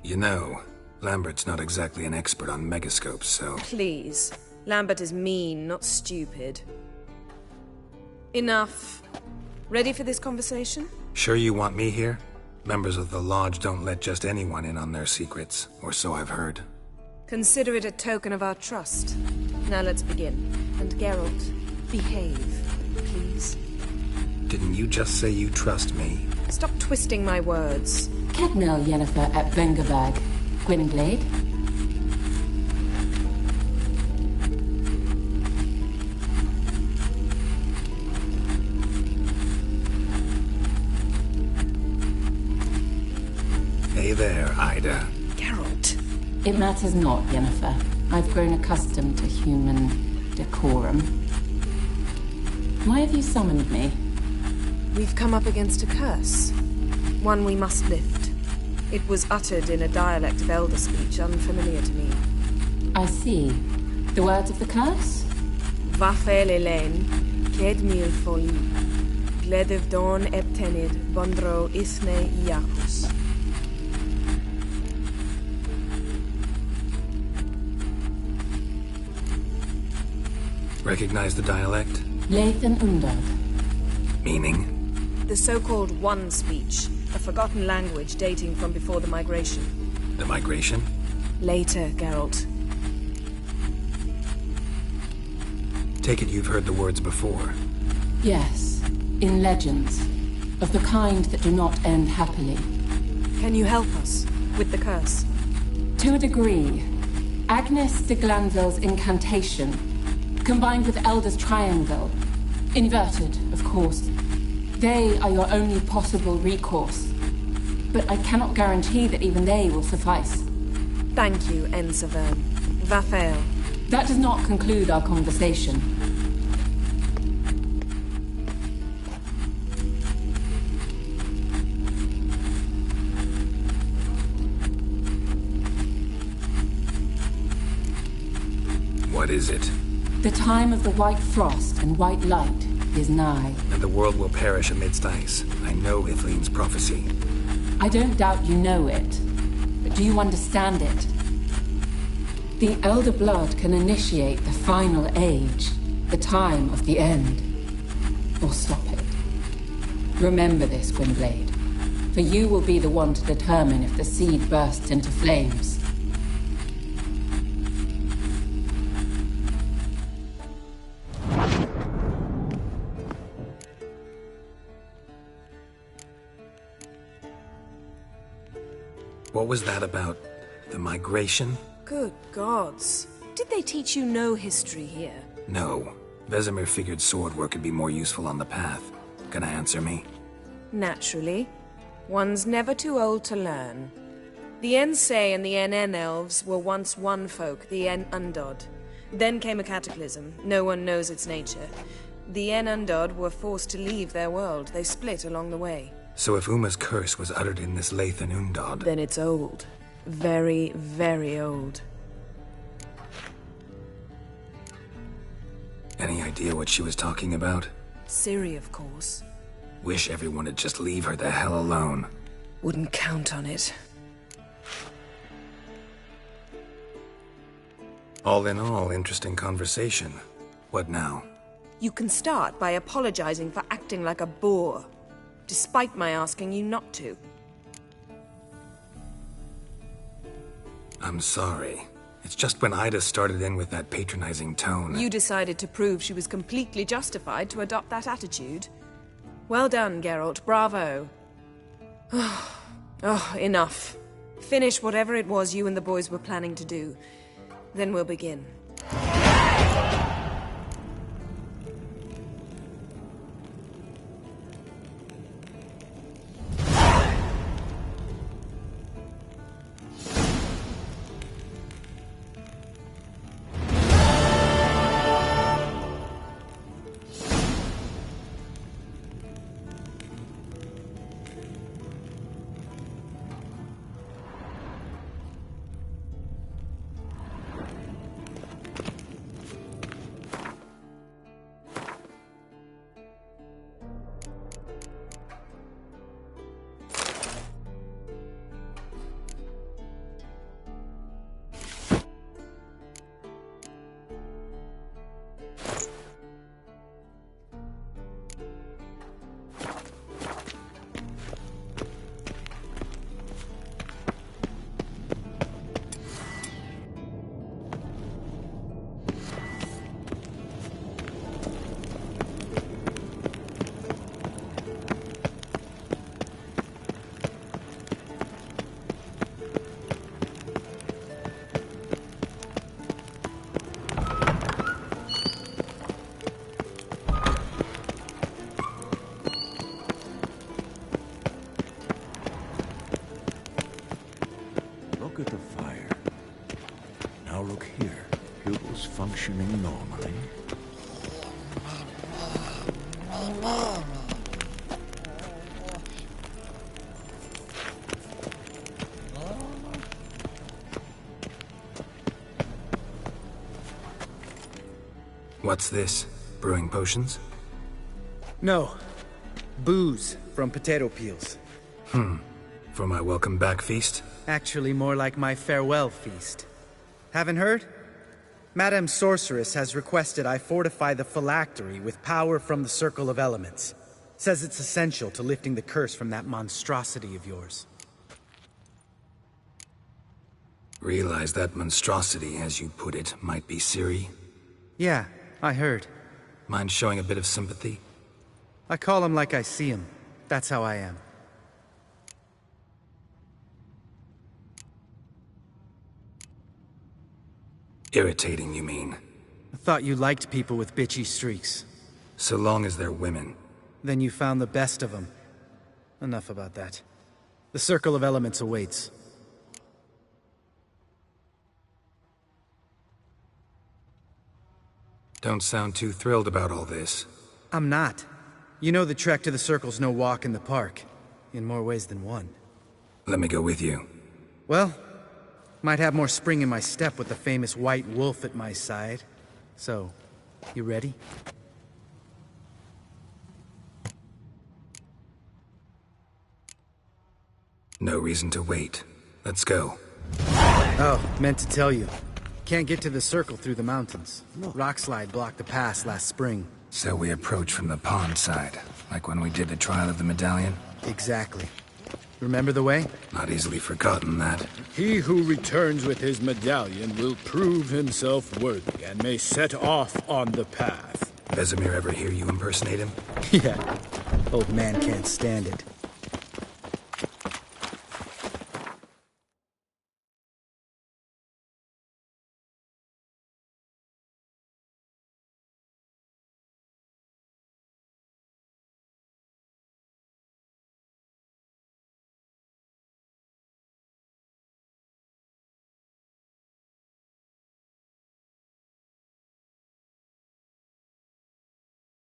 You know, Lambert's not exactly an expert on megascopes, so... Please. Lambert is mean, not stupid. Enough. Ready for this conversation? Sure you want me here? Members of the Lodge don't let just anyone in on their secrets, or so I've heard. Consider it a token of our trust. Now let's begin. And Geralt, behave, please. Didn't you just say you trust me? Stop twisting my words. Cadmel Yennefer at Vengerberg. Gwynblade. Hey there, Ida. Geralt. It matters not, Yennefer. I've grown accustomed to human decorum. Why have you summoned me? We've come up against a curse. One we must lift. It was uttered in a dialect of Elder speech unfamiliar to me. I see. The words of the curse? Vafel Elaine, Ked mil foli, Gledev don eptenid, Bondro isne iacus. Recognize the dialect? Lathan Undod. Meaning? The so-called One speech, a forgotten language dating from before the migration. The migration? Later, Geralt. Take it you've heard the words before. Yes, in legends. Of the kind that do not end happily. Can you help us with the curse? To a degree. Agnes de Glanville's incantation, combined with Elder's triangle. Inverted, of course. They are your only possible recourse. But I cannot guarantee that even they will suffice. Thank you, Ensavern. Vafael. That does not conclude our conversation. What is it? The time of the white frost and white light is nigh. And the world will perish amidst ice. I know Ithleen's prophecy. I don't doubt you know it. But do you understand it? The Elder Blood can initiate the final age, the time of the end. Or stop it. Remember this, Gwynblade. For you will be the one to determine if the seed bursts into flames. What was that about? The migration? Good gods. Did they teach you no history here? No. Vesemir figured sword work would be more useful on the path. Gonna answer me? Naturally. One's never too old to learn. The Ensei and the NN elves were once one folk, the En Undod. Then came a cataclysm. No one knows its nature. The En Undod were forced to leave their world. They split along the way. So if Uma's curse was uttered in this Lathan Undod... Then it's old. Very, very old. Any idea what she was talking about? Ciri, of course. Wish everyone would just leave her the hell alone. Wouldn't count on it. All in all, interesting conversation. What now? You can start by apologizing for acting like a boor, despite my asking you not to. I'm sorry. It's just when Ida started in with that patronizing tone... You decided to prove she was completely justified to adopt that attitude. Well done, Geralt. Bravo. Oh, enough. Finish whatever it was you and the boys were planning to do. Then we'll begin. Look at the fire. Now look here. Pupils functioning normally. What's this? Brewing potions? No. Booze from potato peels. For my welcome back feast? Actually, more like my farewell feast. Haven't heard? Madame Sorceress has requested I fortify the phylactery with power from the Circle of Elements. Says it's essential to lifting the curse from that monstrosity of yours. Realize that monstrosity, as you put it, might be Ciri? Yeah, I heard. Mind showing a bit of sympathy? I call him like I see him. That's how I am. Irritating, you mean? I thought you liked people with bitchy streaks. So long as they're women. Then you found the best of them. Enough about that. The Circle of Elements awaits. Don't sound too thrilled about all this. I'm not. You know the trek to the Circle's no walk in the park. In more ways than one. Let me go with you. Well, might have more spring in my step with the famous White Wolf at my side. So, you ready? No reason to wait. Let's go. Oh, meant to tell you. Can't get to the Circle through the mountains. Rockslide blocked the pass last spring. So we approach from the pond side, like when we did the trial of the medallion? Exactly. Remember the way? Not easily forgotten that. He who returns with his medallion will prove himself worthy and may set off on the path. Vesemir ever hear you impersonate him? Yeah. Old man can't stand it.